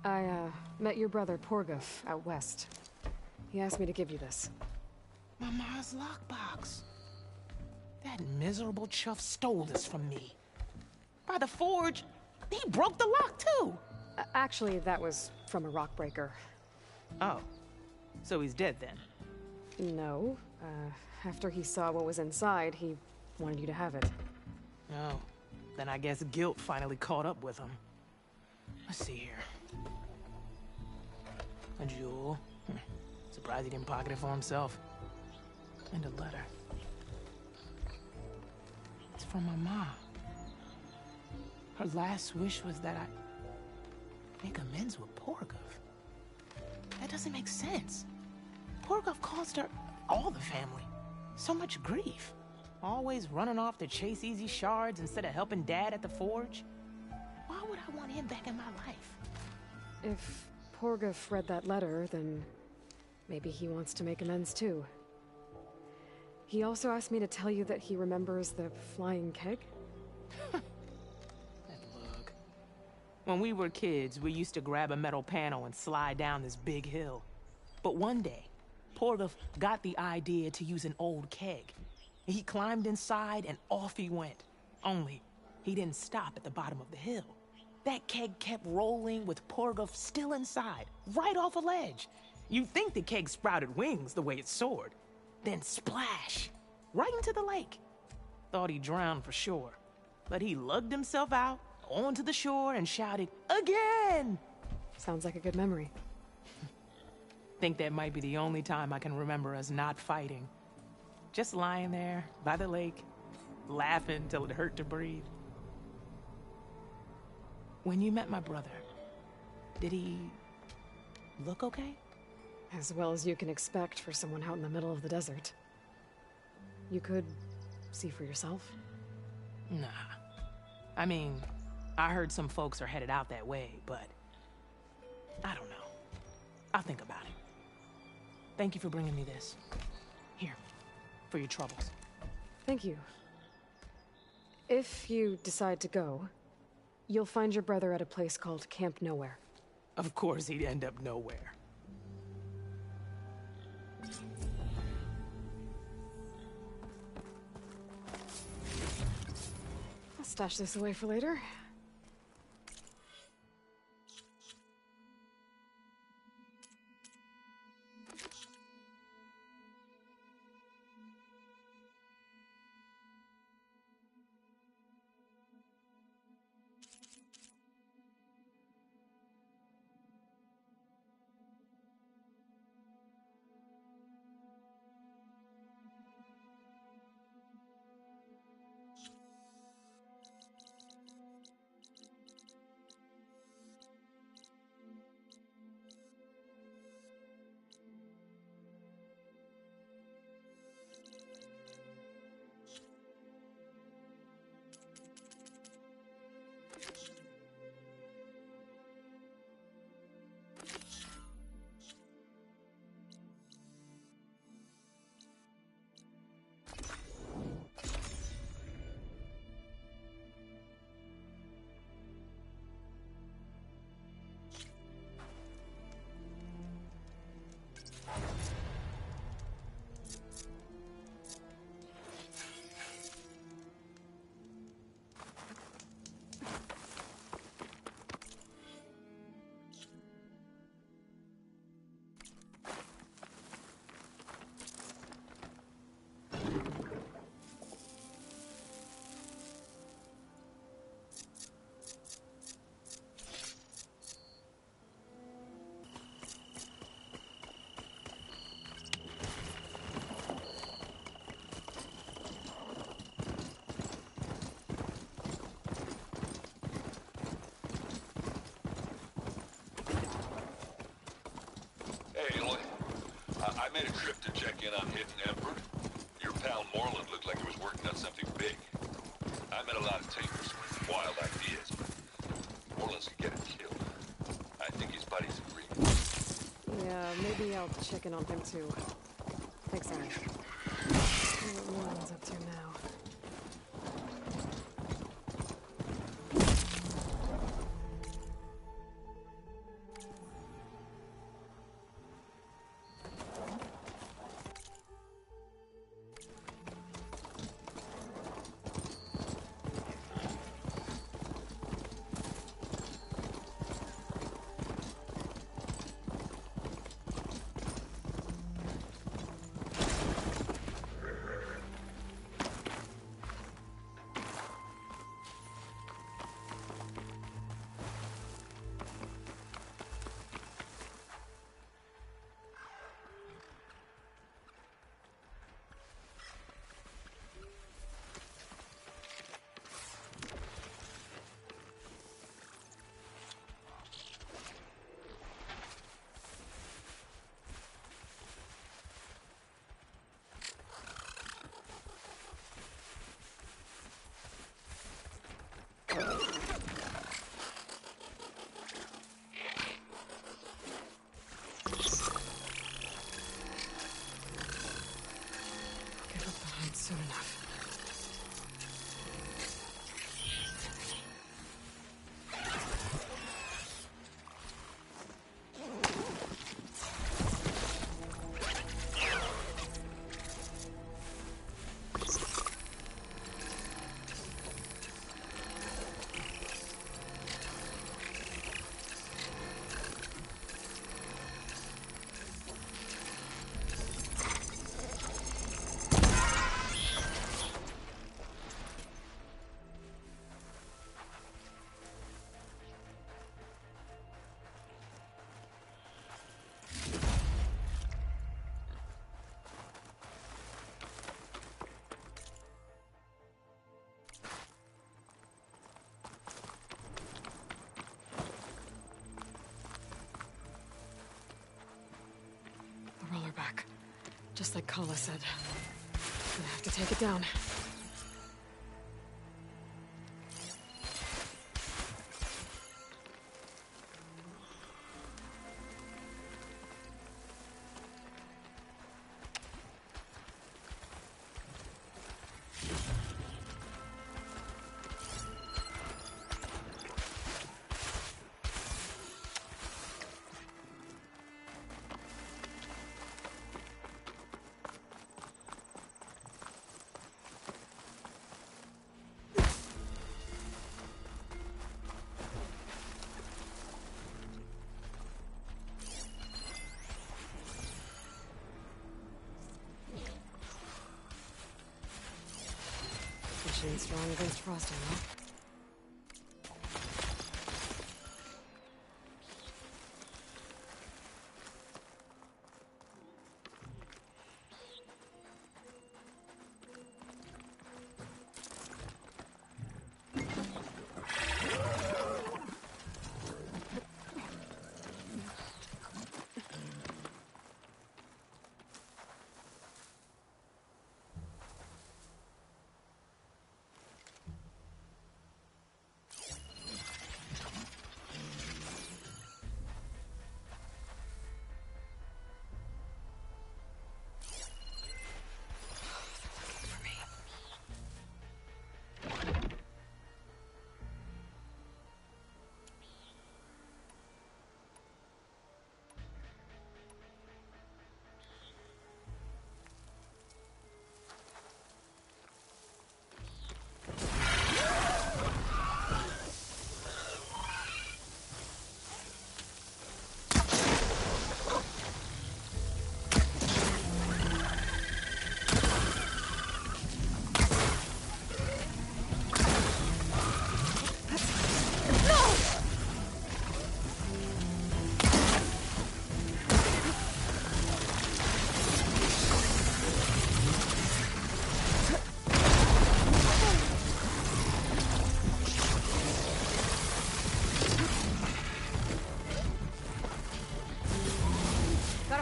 I, met your brother Porguf out west. He asked me to give you this. Mama's lockbox. That miserable chuff stole this from me. By the forge, he broke the lock too. Actually, that was from a rock breaker. Oh, so he's dead then? No. After he saw what was inside, he wanted you to have it. Oh, then I guess guilt finally caught up with him. Let's see here. A jewel. Surprised he didn't pocket it for himself. And a letter. It's from my mom. Her last wish was that I make amends with Porgov. That doesn't make sense. Porgov caused her, all the family, so much grief. Always running off to chase easy shards instead of helping Dad at the forge. Why would I want him back in my life? If Porgov read that letter, then maybe he wants to make amends too. He also asked me to tell you that he remembers the flying keg. Look. When we were kids, we used to grab a metal panel and slide down this big hill. But one day, Porgov got the idea to use an old keg. He climbed inside and off he went. Only, he didn't stop at the bottom of the hill. That keg kept rolling with Porgov still inside, right off a ledge. You'd think the keg sprouted wings the way it soared. Then splash, right into the lake. Thought he drowned for sure. But he lugged himself out, onto the shore, and shouted, "Again!" Sounds like a good memory. Think that might be the only time I can remember us not fighting. Just lying there, by the lake, laughing till it hurt to breathe. When you met my brother, did he look okay? As well as you can expect for someone out in the middle of the desert. You could see for yourself. Nah. I mean, I heard some folks are headed out that way, but I don't know. I'll think about it. Thank you for bringing me this. Here, for your troubles. Thank you. If you decide to go, you'll find your brother at a place called Camp Nowhere. Of course he'd end up nowhere. I'll stash this away for later. I made a trip to check in on Hidden Emperor. Your pal Moreland looked like he was working on something big. I met a lot of takers with wild ideas, but Moreland's could get him killed. I think his buddies agree. Yeah, maybe I'll check in on him too. Thanks, Aaron. See what Moreland's up to now. Get up behind soon enough. The roller back. Just like Kala said. Gonna have to take it down. Machine strong against frosting, huh?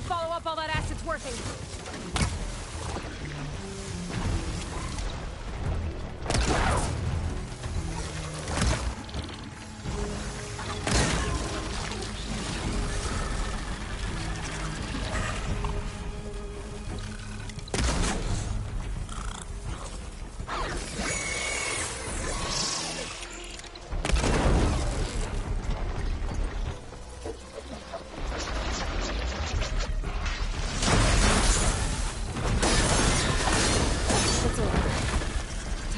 Follow up all that acid's working.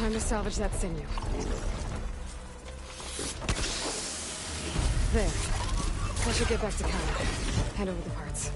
Time to salvage that sinew. There. I should get back to Kala. Hand over the parts.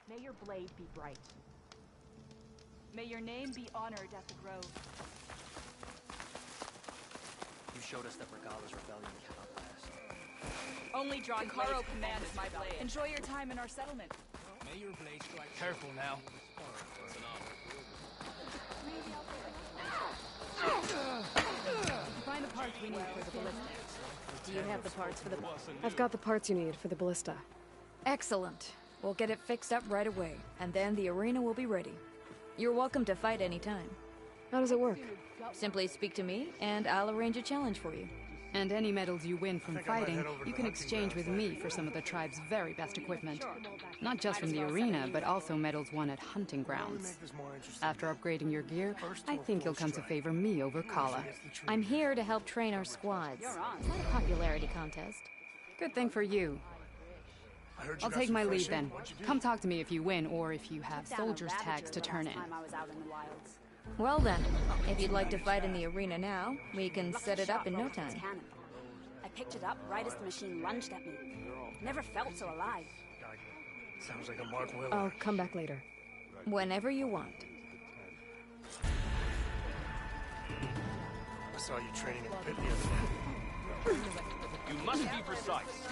May your blade be bright. May your name be honored at the Grove. You showed us that Regala's rebellion cannot last. Only drawn Caro commands my blade. Enjoy your time in our settlement. May your blade strike. Careful now. Find the parts we need for the ballista. Do you have the parts for the... I've got the parts you need for the ballista. Excellent. We'll get it fixed up right away, and then the arena will be ready. You're welcome to fight anytime. How does it work? Simply speak to me, and I'll arrange a challenge for you. And any medals you win from fighting, you can exchange with me for some of the tribe's very best equipment. Not just from the arena, but also medals won at hunting grounds. After upgrading your gear, I think you'll come to favor me over Kala. I'm here to help train our squads. It's not a popularity contest. Good thing for you. I'll take my leave then. Come talk to me if you win, or if you have soldiers' tags to turn in. Well then, if you'd like to fight in the arena now, we can set it up in no time. I picked it up right as the machine lunged at me. Never felt so alive. Sounds like a Mark Willer. I'll come back later. Whenever you want. I saw you training in the pit the other day. You must be precise.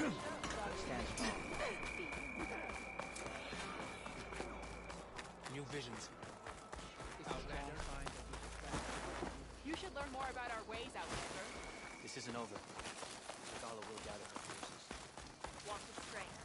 New visions. You should learn more about our ways, Outlander. This isn't over. Regala will gather her forces. Walk with strength.